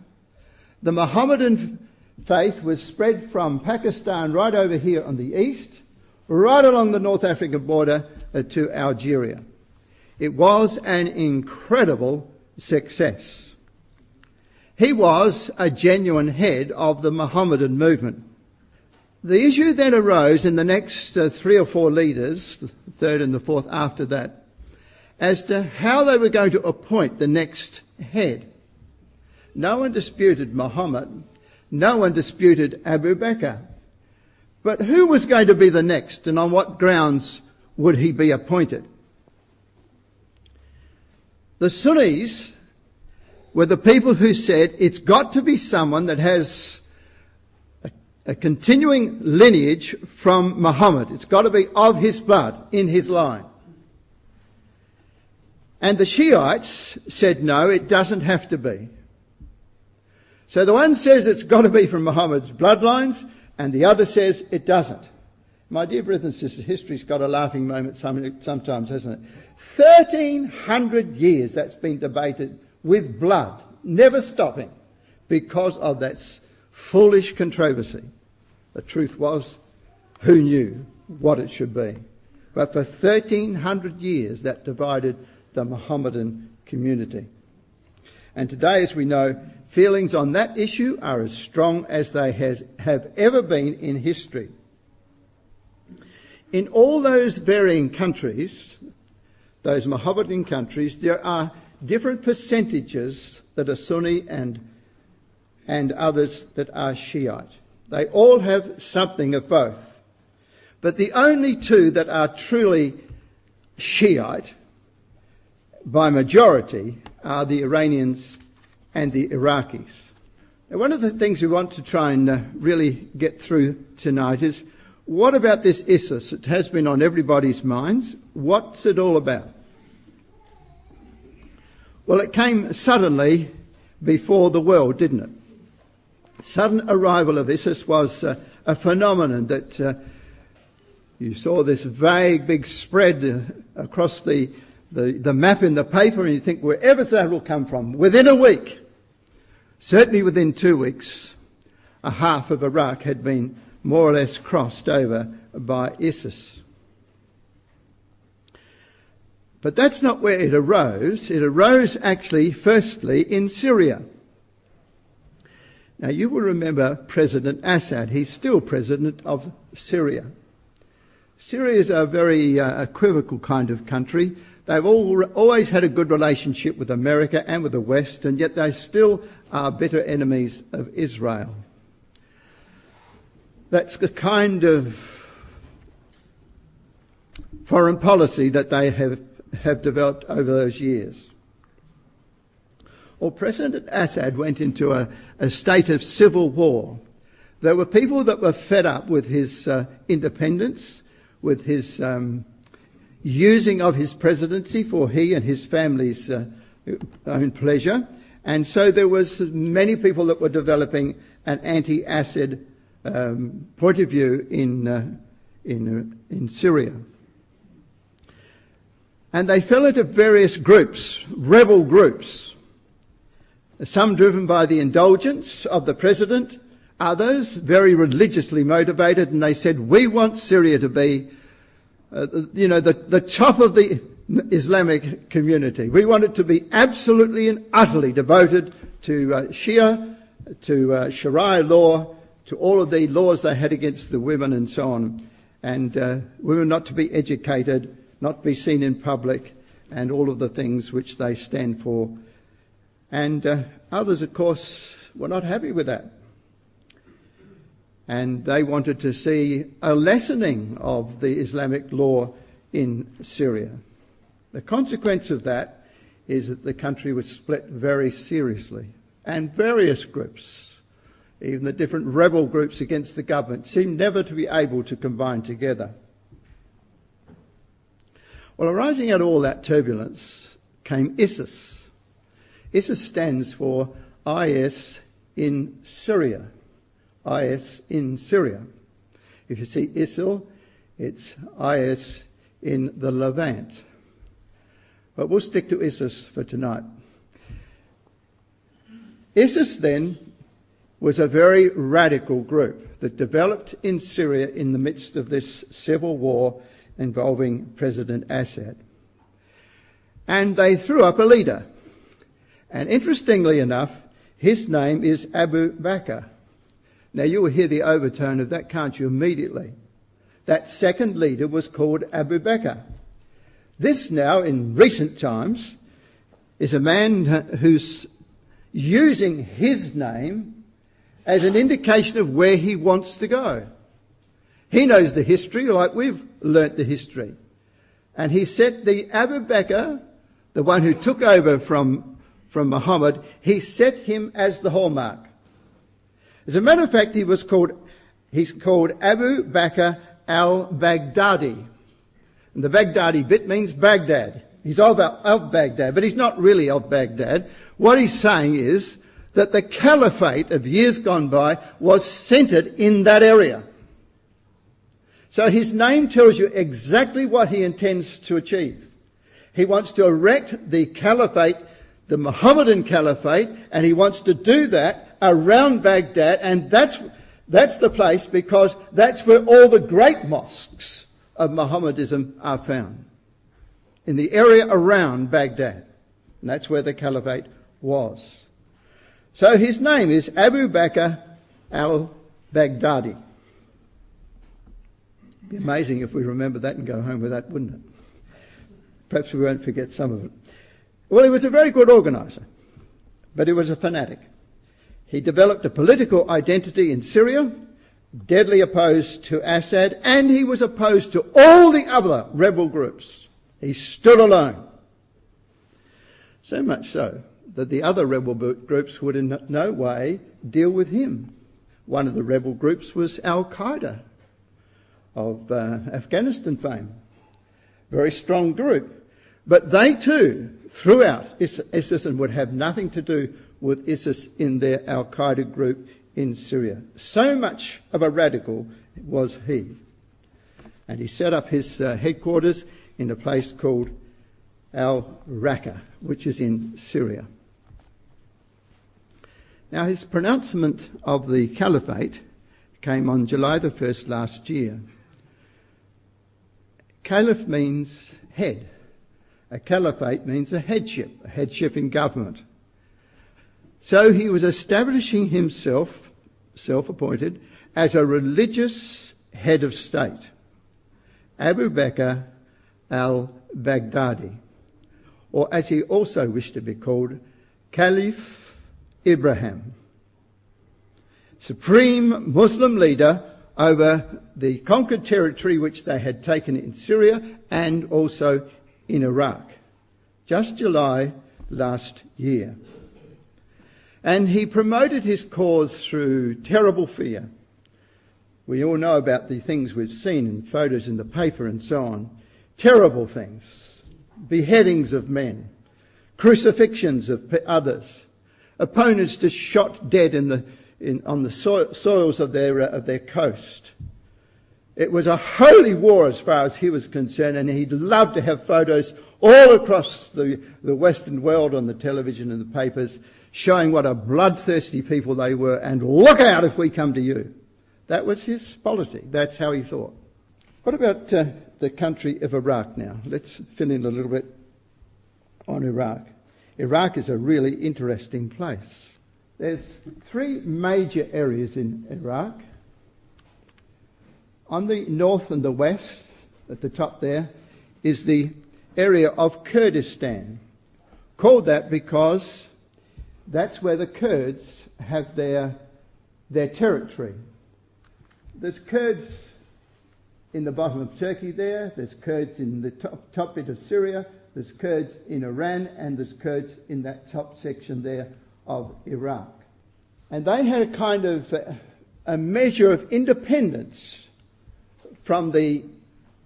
S2: the Mohammedan faith was spread from Pakistan right over here on the east, right along the North African border to Algeria. It was an incredible success. He was a genuine head of the Mohammedan movement. The issue then arose in the next 3 or 4 leaders, the third and the fourth after that, as to how they were going to appoint the next head. No one disputed Muhammad. No one disputed Abu Bakr. But who was going to be the next, and on what grounds would he be appointed? The Sunnis were the people who said it's got to be someone that has a continuing lineage from Muhammad. It's got to be of his blood, in his line. And the Shiites said, no, it doesn't have to be. So the one says it's got to be from Muhammad's bloodlines, and the other says it doesn't. My dear brothers and sisters, history's got a laughing moment sometimes, hasn't it? 1,300 years that's been debated with blood, never stopping, because of that foolish controversy. The truth was, who knew what it should be? But for 1,300 years that divided the Mohammedan community. And today, as we know, feelings on that issue are as strong as they have ever been in history. In all those varying countries, those Mohammedan countries, there are different percentages that are Sunni and others that are Shiite. They all have something of both. But the only two that are truly Shiite by majority are the Iranians and the Iraqis. Now, one of the things we want to try and really get through tonight is, what about this ISIS? It has been on everybody's minds. What's it all about? Well, it came suddenly before the world, didn't it? Sudden arrival of ISIS was a phenomenon that you saw this vague big spread across the map in the paper, and you think, wherever that will come from, within a week, certainly within 2 weeks, a half of Iraq had been more or less crossed over by ISIS. But that's not where it arose. It arose actually, firstly, in Syria. Now, you will remember President Assad. He's still president of Syria. Syria is a very equivocal kind of country. They've always had a good relationship with America and with the West, and yet they still are bitter enemies of Israel. That's the kind of foreign policy that they have developed over those years. Well, President Assad went into a state of civil war. There were people that were fed up with his independence, with his using of his presidency for he and his family's own pleasure. And so there was many people that were developing an anti-Assad point of view in Syria. And they fell into various groups, rebel groups, some driven by the indulgence of the president, others, very religiously motivated, and they said, we want Syria to be, the top of the Islamic community. We want it to be absolutely and utterly devoted to Shia, to Sharia law, to all of the laws they had against the women and so on. And women not to be educated, not to be seen in public, and all of the things which they stand for. And others, of course, were not happy with that. And they wanted to see a lessening of the Islamic law in Syria. The consequence of that is that the country was split very seriously, and various groups, even the different rebel groups against the government, seemed never to be able to combine together. Well, arising out of all that turbulence came ISIS. ISIS stands for IS in Syria. IS in Syria. If you see ISIL, it's IS in the Levant. But we'll stick to ISIS for tonight. ISIS then was a very radical group that developed in Syria in the midst of this civil war involving President Assad. And they threw up a leader. And interestingly enough, his name is Abu Bakr. Now you will hear the overtone of that, can't you, immediately? That second leader was called Abu Bakr. This now, in recent times, is a man who's using his name as an indication of where he wants to go. He knows the history like we've learnt the history. And he set the Abu Bakr, the one who took over from Muhammad, he set him as the hallmark. As a matter of fact, he's called Abu Bakr al-Baghdadi. And the Baghdadi bit means Baghdad. He's of Baghdad, but he's not really of Baghdad. What he's saying is that the caliphate of years gone by was centred in that area. So his name tells you exactly what he intends to achieve. He wants to erect the caliphate, the Mohammedan caliphate, and he wants to do that around Baghdad, and that's the place because that's where all the great mosques of Mohammedism are found, in the area around Baghdad. And that's where the caliphate was. So his name is Abu Bakr al-Baghdadi. It'd be amazing if we remember that and go home with that, wouldn't it? Perhaps we won't forget some of it. Well, he was a very good organiser, but he was a fanatic. He developed a political identity in Syria, deadly opposed to Assad, and he was opposed to all the other rebel groups. He stood alone. So much so that the other rebel groups would in no way deal with him. One of the rebel groups was Al-Qaeda of Afghanistan fame. Very strong group. But they too threw out ISIS and would have nothing to do with ISIS in their Al-Qaeda group in Syria. So much of a radical was he. And he set up his headquarters in a place called Al-Raqqa, which is in Syria. Now his pronouncement of the caliphate came on July the 1st last year. Caliph means head. A caliphate means a headship in government. So he was establishing himself, self-appointed, as a religious head of state. Abu Bakr al-Baghdadi, or as he also wished to be called, Caliph Ibrahim, supreme Muslim leader over the conquered territory which they had taken in Syria and also in Iraq, just July last year. And he promoted his cause through terrible fear. We all know about the things we've seen in photos in the paper and so on. Terrible things. Beheadings of men. Crucifixions of others. Opponents just shot dead on the soils of their coast. It was a holy war as far as he was concerned, and he'd love to have photos all across the Western world on the television and the papers showing what a bloodthirsty people they were, and look out if we come to you. That was his policy. That's how he thought. What about the country of Iraq now? Let's fill in a little bit on Iraq. Iraq is a really interesting place. There's three major areas in Iraq. On the north and the west, at the top there, is the area of Kurdistan. Called that because that's where the Kurds have their territory. There's Kurds in the bottom of Turkey there, there's Kurds in the top bit of Syria, there's Kurds in Iran, and there's Kurds in that top section there of Iraq. And they had a kind of a measure of independence from the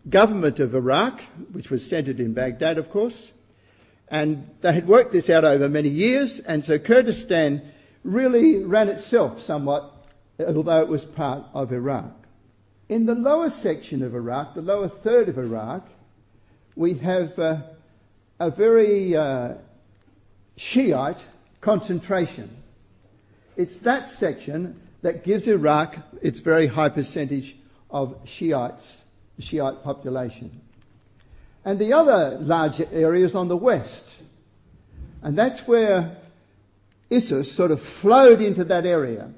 S2: government of Iraq, which was centred in Baghdad, of course. And they had worked this out over many years, and so Kurdistan really ran itself somewhat, although it was part of Iraq. In the lower section of Iraq, the lower third of Iraq, we have a very Shiite concentration. It's that section that gives Iraq its very high percentage of Shiites, the Shiite population. And the other large area is on the west. And that's where ISIS sort of flowed into that area,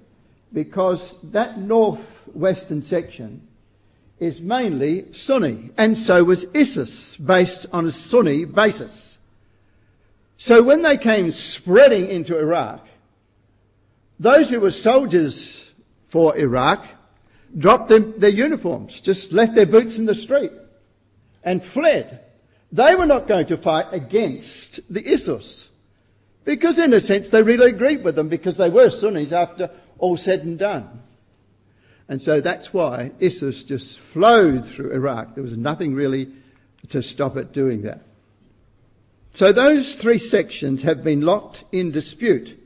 S2: because that northwestern section is mainly Sunni, and so was ISIS, based on a Sunni basis. So when they came spreading into Iraq, those who were soldiers for Iraq dropped their uniforms, just left their boots in the street and fled. They were not going to fight against the ISIS, because in a sense they really agreed with them, because they were Sunnis after all said and done. And so that's why ISIS just flowed through Iraq. There was nothing really to stop it doing that. So those three sections have been locked in dispute.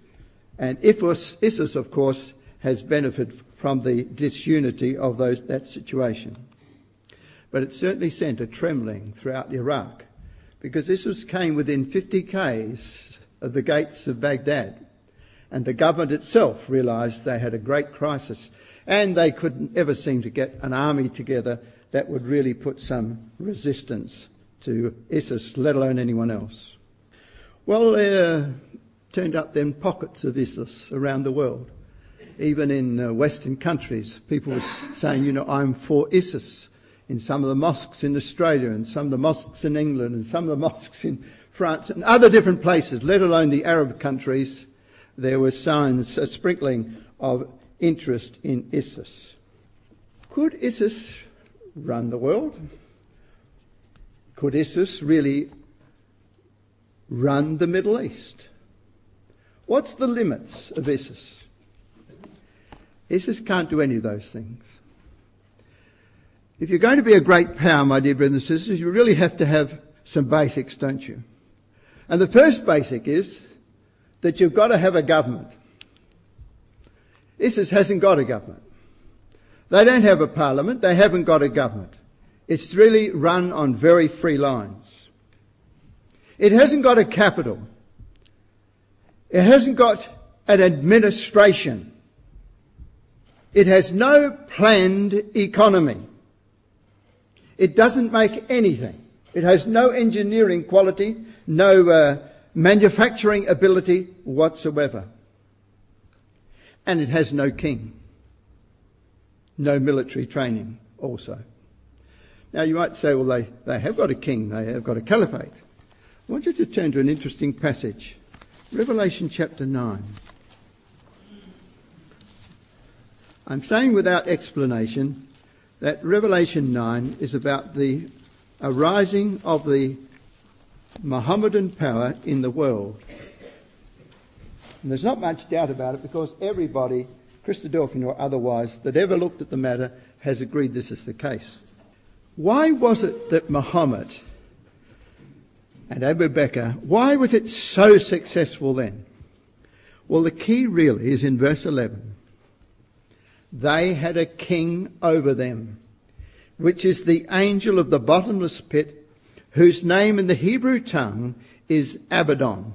S2: And ISIS, of course, has benefited from the disunity of that situation. But it certainly sent a trembling throughout Iraq, because ISIS came within 50 k's of the gates of Baghdad. And the government itself realised they had a great crisis, and they couldn't ever seem to get an army together that would really put some resistance to ISIS, let alone anyone else. Well, there turned up then pockets of ISIS around the world. Even in Western countries, people were saying, I'm for ISIS. In some of the mosques in Australia, and some of the mosques in England, and some of the mosques in France, and other different places, let alone the Arab countries, there were signs, a sprinkling of interest in ISIS. Could ISIS run the world? Could ISIS really run the Middle East? What's the limits of ISIS? ISIS can't do any of those things. If you're going to be a great power, my dear brothers and sisters, you really have to have some basics, don't you? And the first basic is that you've got to have a government. ISIS hasn't got a government. They don't have a parliament. They haven't got a government. It's really run on very free lines. It hasn't got a capital. It hasn't got an administration. It has no planned economy. It doesn't make anything. It has no engineering quality, no manufacturing ability whatsoever. And it has no king. No military training also. Now you might say, well, they have got a king, they have got a caliphate. I want you to turn to an interesting passage. Revelation chapter 9. I'm saying without explanation that Revelation 9 is about the arising of the Mohammedan power in the world. And there's not much doubt about it, because everybody, Christadelphian or otherwise, that ever looked at the matter has agreed this is the case. Why was it that Muhammad and Abu Bakr, why was it so successful then? Well, the key really is in verse 11. They had a king over them, which is the angel of the bottomless pit, whose name in the Hebrew tongue is Abaddon.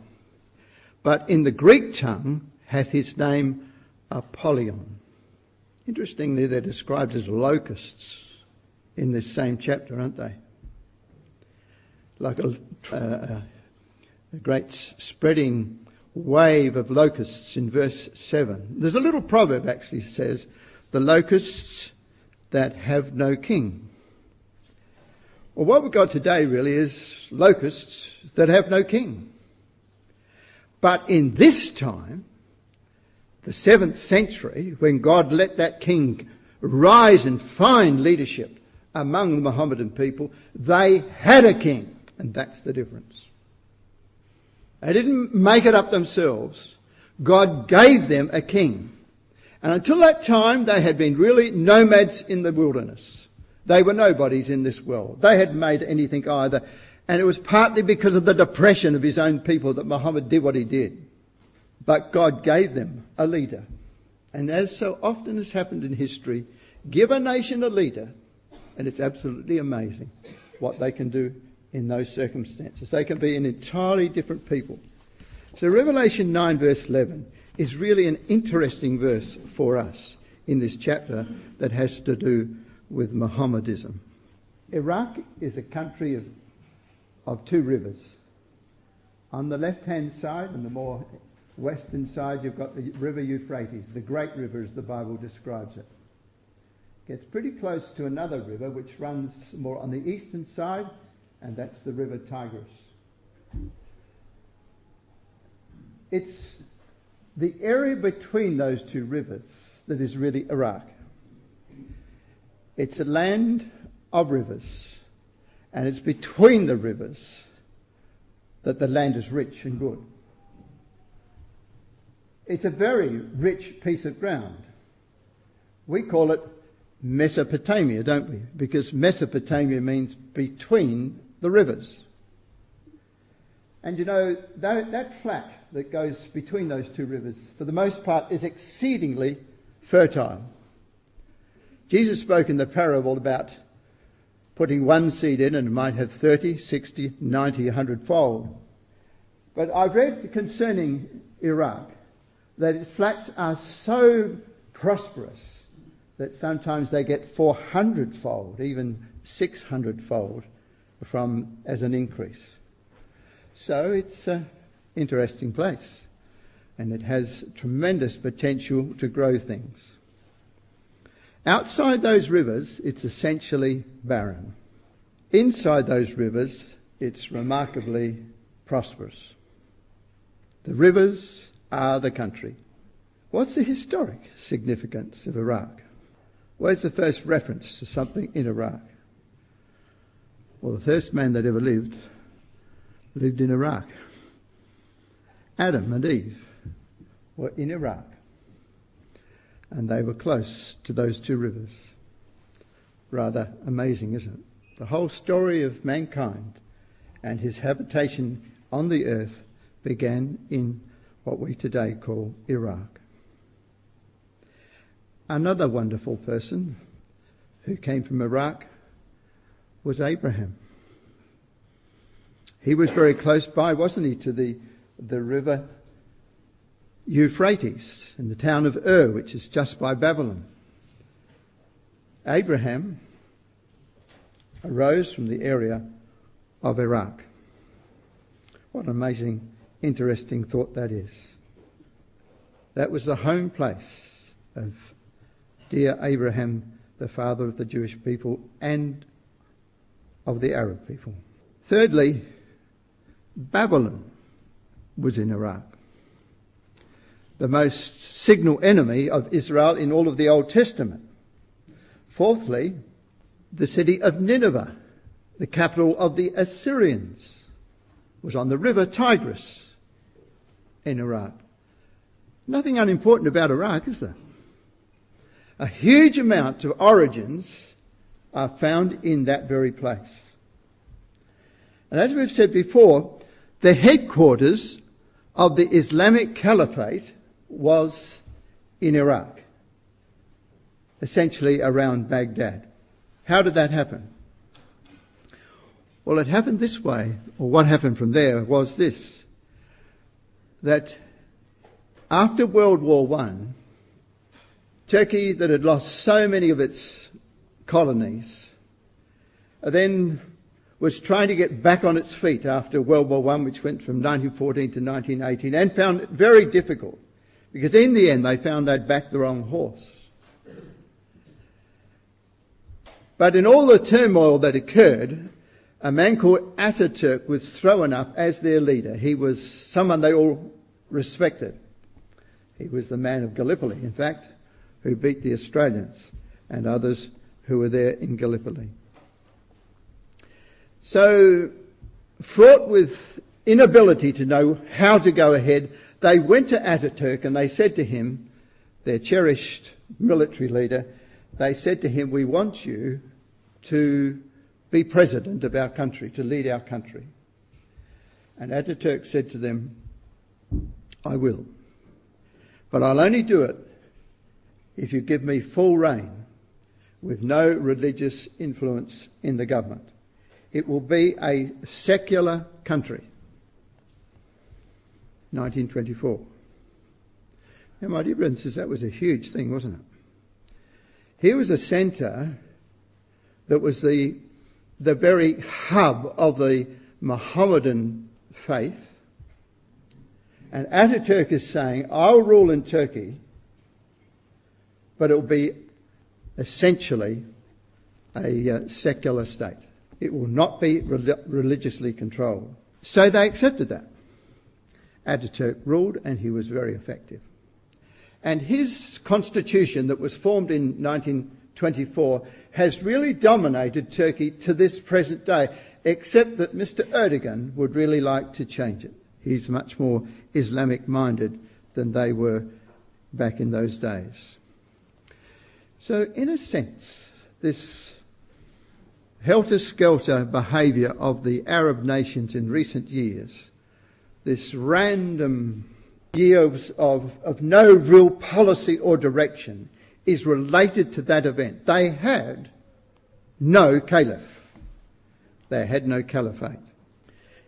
S2: but in the Greek tongue hath his name Apollyon. Interestingly, they're described as locusts in this same chapter, aren't they? Like a great spreading wave of locusts in verse 7. There's a little proverb actually says, the locusts that have no king. Well, what we've got today really is locusts that have no king. But in this time, the 7th century, when God let that king rise and find leadership among the Mohammedan people, they had a king. And that's the difference. They didn't make it up themselves. God gave them a king. And until that time, they had been really nomads in the wilderness. They were nobodies in this world. They hadn't made anything either. And it was partly because of the depression of his own people that Muhammad did what he did. But God gave them a leader. And as so often has happened in history, give a nation a leader, and it's absolutely amazing what they can do in those circumstances. They can be an entirely different people. So Revelation 9 verse 11 is really an interesting verse for us in this chapter that has to do with Mohammedism. Iraq is a country of two rivers. On the left-hand side, and the more western side, you've got the river Euphrates, the great river as the Bible describes it. Gets pretty close to another river which runs more on the eastern side, and that's the river Tigris. It's the area between those two rivers that is really Iraq. It's a land of rivers, and it's between the rivers that the land is rich and good. It's a very rich piece of ground. We call it Mesopotamia, don't we? Because Mesopotamia means between the rivers. And you know, that flat that goes between those two rivers, for the most part, is exceedingly fertile. Jesus spoke in the parable about putting one seed in and it might have 30, 60, 90, 100-fold. But I've read concerning Iraq that its flats are so prosperous that sometimes they get 400-fold, even 600-fold from as an increase. So it's an interesting place, and it has tremendous potential to grow things. Outside those rivers, it's essentially barren. Inside those rivers, it's remarkably prosperous. The rivers are the country. What's the historic significance of Iraq? Where's the first reference to something in Iraq? Well, the first man that ever lived in Iraq. Adam and Eve were in Iraq, and they were close to those two rivers. Rather amazing, isn't it? The whole story of mankind and his habitation on the earth began in what we today call Iraq. Another wonderful person who came from Iraq was Abraham. He was very close by, wasn't he, to the river Euphrates in the town of Ur, which is just by Babylon. Abraham arose from the area of Iraq. What an amazing, interesting thought that is. That was the home place of dear Abraham, the father of the Jewish people and of the Arab people. Thirdly, Babylon was in Iraq, the most signal enemy of Israel in all of the Old Testament. Fourthly, the city of Nineveh, the capital of the Assyrians, was on the river Tigris in Iraq. Nothing unimportant about Iraq, is there? A huge amount of origins are found in that very place. And as we've said before, the headquarters of the Islamic Caliphate was in Iraq, essentially around Baghdad. How did that happen? Well, it happened this way, or what happened from there was this. that after World War I, Turkey, that had lost so many of its colonies, then was trying to get back on its feet after World War I, which went from 1914 to 1918, and found it very difficult, because in the end they found they'd backed the wrong horse. But in all the turmoil that occurred, a man called Ataturk was thrown up as their leader. He was someone they all respected. He was the man of Gallipoli, in fact, who beat the Australians and others who were there in Gallipoli. So, fraught with inability to know how to go ahead, they went to Ataturk and they said to him, their cherished military leader, they said to him, "We want you to be president of our country, to lead our country." And Ataturk said to them, "I will. But I'll only do it if you give me full reign with no religious influence in the government. It will be a secular country." 1924. Now, my dear brothers and sisters, that was a huge thing, wasn't it? Here was a centre that was the very hub of the Mohammedan faith. And Ataturk is saying, "I'll rule in Turkey, but it will be essentially a secular state. It will not be religiously controlled." So they accepted that. Ataturk ruled, and he was very effective. And his constitution that was formed in 1924 has really dominated Turkey to this present day, except that Mr. Erdogan would really like to change it. He's much more Islamic-minded than they were back in those days. So, in a sense, this helter-skelter behaviour of the Arab nations in recent years, this random years of no real policy or direction, is related to that event. They had no caliph. They had no caliphate.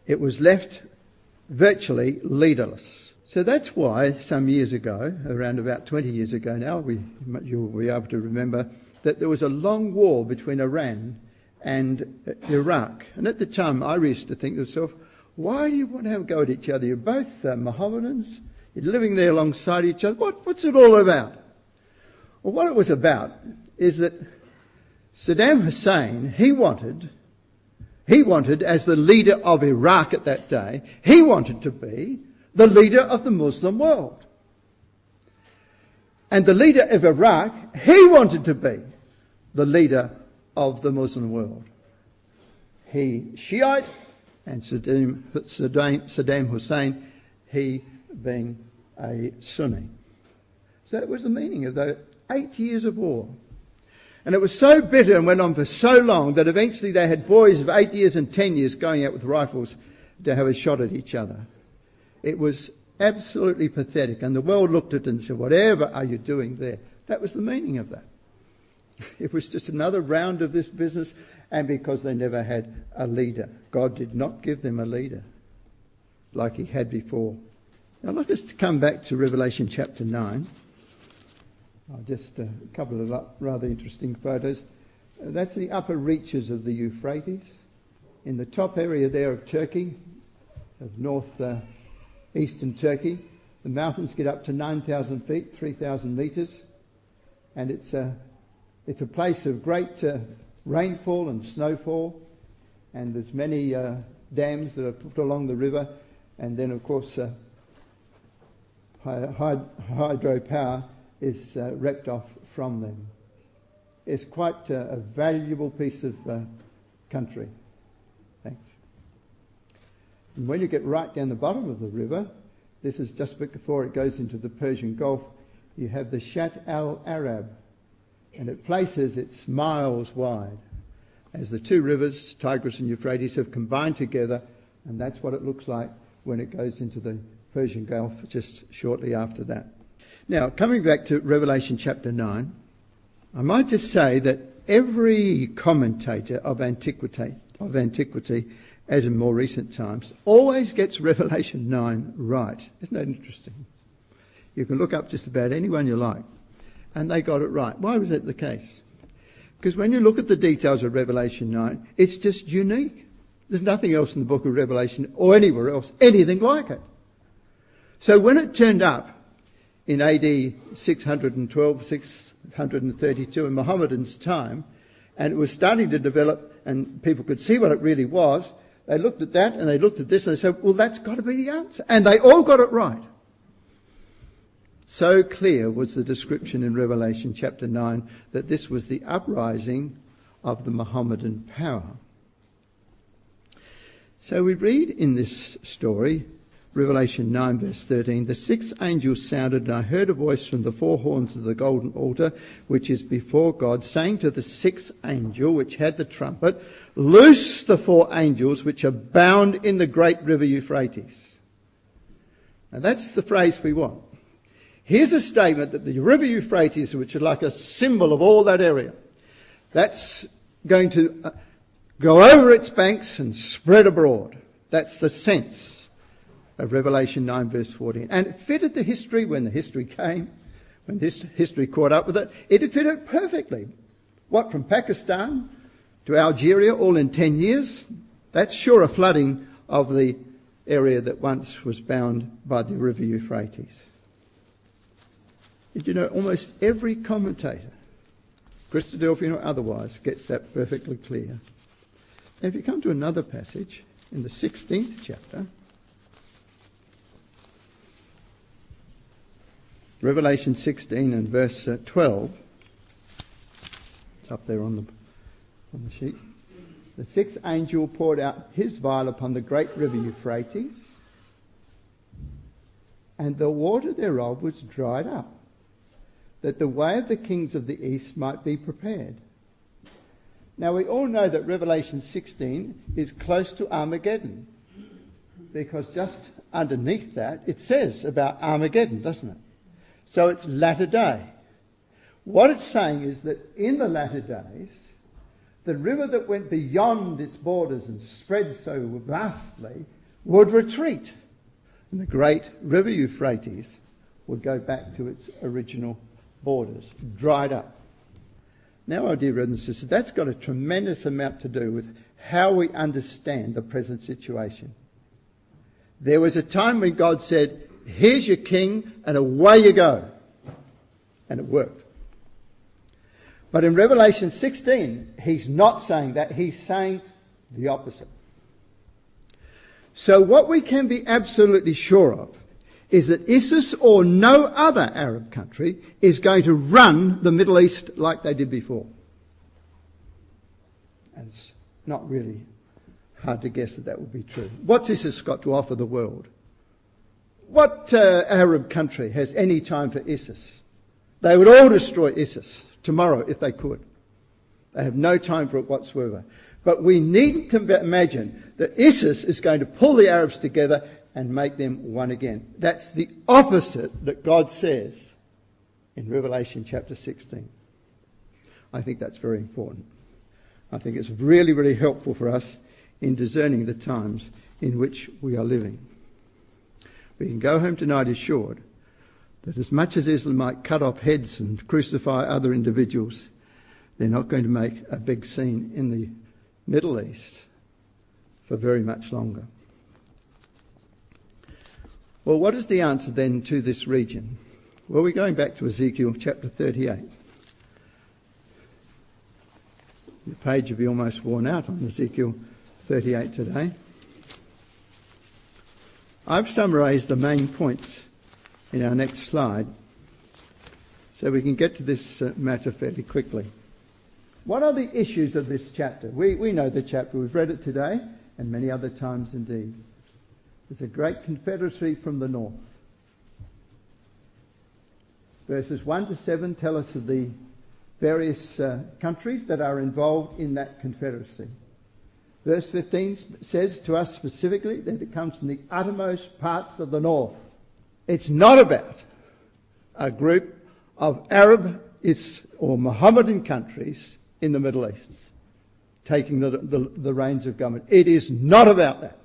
S2: It was left virtually leaderless. So that's why some years ago, around about 20 years ago now, you'll be able to remember that there was a long war between Iran and Iraq. And at the time I used to think to myself, why do you want to have a go at each other? You're both Mohammedans. You're living there alongside each other. What's it all about? Well, what it was about is that Saddam Hussein, he wanted, as the leader of Iraq at that day, he wanted to be the leader of the Muslim world. And the leader of Iraq, he wanted to be the leader of the Muslim world. He Shiite, and Saddam Hussein, he being a Sunni. So that was the meaning of the 8 years of war. And it was so bitter and went on for so long that eventually they had boys of 8 years and 10 years going out with rifles to have a shot at each other. It was absolutely pathetic. And the world looked at it and said, whatever are you doing there? That was the meaning of that. It was just another round of this business, and because they never had a leader. God did not give them a leader like he had before. Now, I'd like us to come back to Revelation chapter 9. Just a couple of rather interesting photos. That's the upper reaches of the Euphrates. In the top area there of Turkey, of north-eastern Turkey, the mountains get up to 9,000 feet, 3,000 metres, and it's a place of great rainfall and snowfall, and there's many dams that are put along the river, and then of course hydropower is wrecked off from them. It's quite a valuable piece of country. Thanks. And when you get right down the bottom of the river, this is just before it goes into the Persian Gulf, you have the Shat al-Arab, and at places it's miles wide, as the two rivers, Tigris and Euphrates, have combined together, and that's what it looks like when it goes into the Persian Gulf just shortly after that. Now, coming back to Revelation chapter 9, I might just say that every commentator of antiquity as in more recent times, always gets Revelation 9 right. Isn't that interesting? You can look up just about anyone you like, and they got it right. Why was that the case? Because when you look at the details of Revelation 9, it's just unique. There's nothing else in the book of Revelation or anywhere else, anything like it. So when it turned up in AD 612, 632 in Mohammedans' time, and it was starting to develop and people could see what it really was, they looked at that and they looked at this and they said, well, that's got to be the answer. And they all got it right. So clear was the description in Revelation chapter 9 that this was the uprising of the Mohammedan power. So we read in this story, Revelation 9 verse 13, the sixth angel sounded, and I heard a voice from the four horns of the golden altar, which is before God, saying to the sixth angel, which had the trumpet, loose the four angels which are bound in the great river Euphrates. Now that's the phrase we want. Here's a statement that the river Euphrates, which is like a symbol of all that area, that's going to go over its banks and spread abroad. That's the sense of Revelation 9 verse 14. And it fitted the history when the history came, when this history caught up with it. It fitted perfectly. What, from Pakistan to Algeria, all in 10 years? That's sure a flooding of the area that once was bound by the river Euphrates. Did you know almost every commentator, Christadelphian or otherwise, gets that perfectly clear? Now, if you come to another passage in the 16th chapter, Revelation 16 and verse 12, it's up there on the sheet. The sixth angel poured out his vial upon the great river Euphrates, and the water thereof was dried up, that the way of the kings of the east might be prepared. Now we all know that Revelation 16 is close to Armageddon, because just underneath that it says about Armageddon, doesn't it? So it's latter day. What it's saying is that in the latter days, the river that went beyond its borders and spread so vastly would retreat, and the great river Euphrates would go back to its original borders, dried up. Now, our dear brothers and sisters, that's got a tremendous amount to do with how we understand the present situation. There was a time when God said, here's your king, and away you go. And it worked. But in Revelation 16, he's not saying that. He's saying the opposite. So what we can be absolutely sure of is that ISIS or no other Arab country is going to run the Middle East like they did before. And it's not really hard to guess that that would be true. What's ISIS got to offer the world? What Arab country has any time for ISIS? They would all destroy ISIS tomorrow if they could. They have no time for it whatsoever. But we need to imagine that ISIS is going to pull the Arabs together and make them one again. That's the opposite that God says in Revelation chapter 16. I think that's very important. I think it's really, really helpful for us in discerning the times in which we are living. We can go home tonight assured that as much as Islam might cut off heads and crucify other individuals, they're not going to make a big scene in the Middle East for very much longer. Well, what is the answer then to this region? Well, we're going back to Ezekiel chapter 38. The page will be almost worn out on Ezekiel 38 today. I've summarised the main points in our next slide so we can get to this matter fairly quickly. What are the issues of this chapter? We know the chapter. We've read it today and many other times indeed. There's a great confederacy from the north. Verses 1 to 7 tell us of the various countries that are involved in that confederacy. Verse 15 says to us specifically that it comes from the uttermost parts of the north. It's not about a group of Arab or Mohammedan countries in the Middle East. taking the reins of government. It is not about that.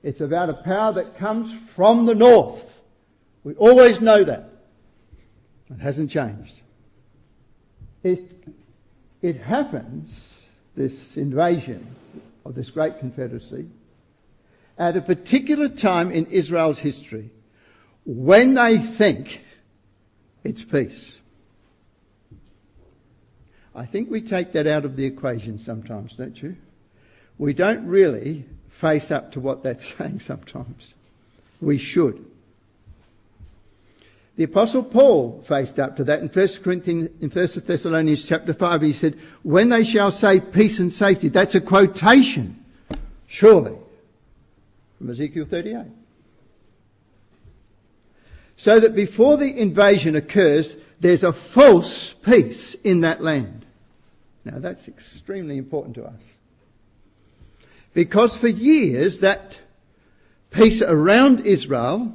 S2: It's about a power that comes from the north. We always know that. It hasn't changed. It happens, this invasion of this great confederacy, at a particular time in Israel's history when they think it's peace. I think we take that out of the equation sometimes, don't you? We don't really face up to what that's saying sometimes. We should. The Apostle Paul faced up to that in 1 Thessalonians chapter 5. He said, when they shall say peace and safety, that's a quotation, surely, from Ezekiel 38. So that before the invasion occurs, there's a false peace in that land. Now that's extremely important to us. Because for years that peace around Israel,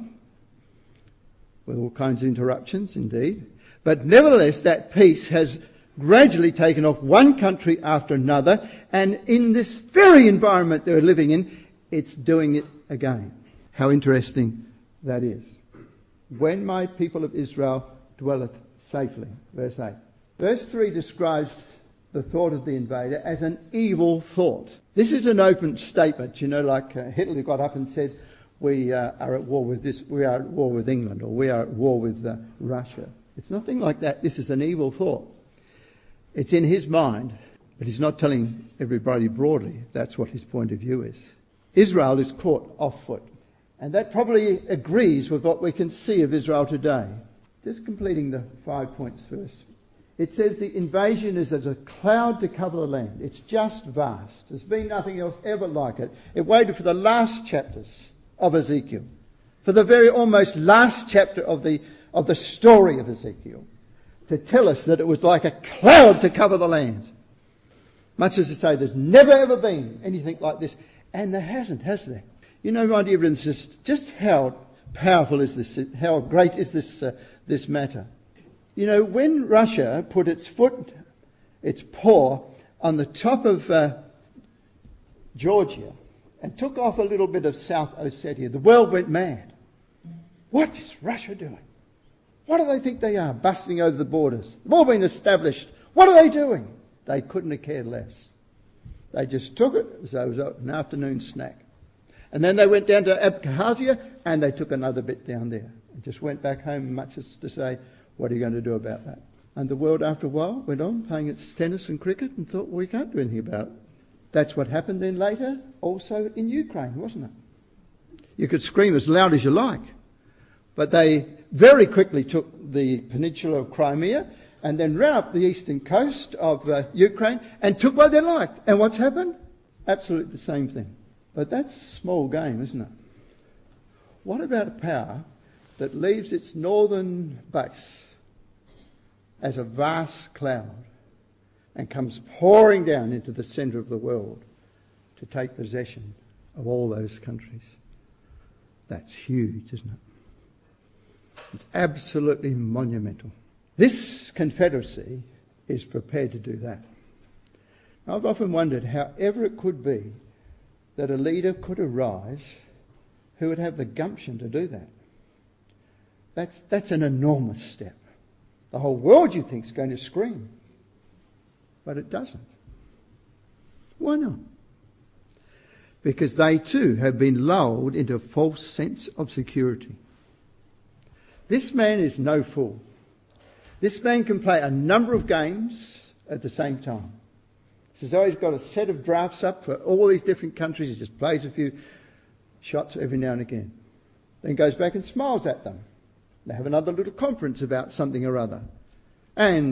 S2: with all kinds of interruptions indeed, but nevertheless that peace has gradually taken off one country after another, and in this very environment they're living in, it's doing it again. How interesting that is. When my people of Israel dwelleth safely, verse 8. Verse 3 describes the thought of the invader as an evil thought. This is an open statement, like Hitler got up and said, we are at war with this, we are at war with England, or we are at war with Russia. It's nothing like that. This is an evil thought. It's in his mind, but he's not telling everybody broadly that's what his point of view is. Israel is caught off foot. And that probably agrees with what we can see of Israel today. Just completing the 5 points first. It says the invasion is as a cloud to cover the land. It's just vast. There's been nothing else ever like it. It waited for the last chapters of Ezekiel, for the very almost last chapter of the story of Ezekiel, to tell us that it was like a cloud to cover the land. Much as to say there's never ever been anything like this. And there hasn't, has there? My dear brothers and sisters, just how powerful is this, how great is this matter? When Russia put its paw on the top of Georgia and took off a little bit of South Ossetia, the world went mad. What is Russia doing? What do they think they are, busting over the borders? They've all been established. What are they doing? They couldn't have cared less. They just took it as though it was an afternoon snack. And then they went down to Abkhazia and they took another bit down there. And just went back home, much as to say, what are you going to do about that? And the world, after a while, went on playing its tennis and cricket and thought, well, we can't do anything about it. That's what happened then later, also in Ukraine, wasn't it? You could scream as loud as you like. But they very quickly took the peninsula of Crimea and then ran up the eastern coast of Ukraine and took what they liked. And what's happened? Absolutely the same thing. But that's a small game, isn't it? What about a power that leaves its northern base as a vast cloud and comes pouring down into the centre of the world to take possession of all those countries? That's huge, isn't it? It's absolutely monumental. This confederacy is prepared to do that. I've often wondered however it could be that a leader could arise who would have the gumption to do that. That's an enormous step. The whole world, you think, is going to scream. But it doesn't. Why not? Because they too have been lulled into a false sense of security. This man is no fool. This man can play a number of games at the same time. It's as though he's got a set of drafts up for all these different countries. He just plays a few shots every now and again. Then goes back and smiles at them. They have another little conference about something or other. And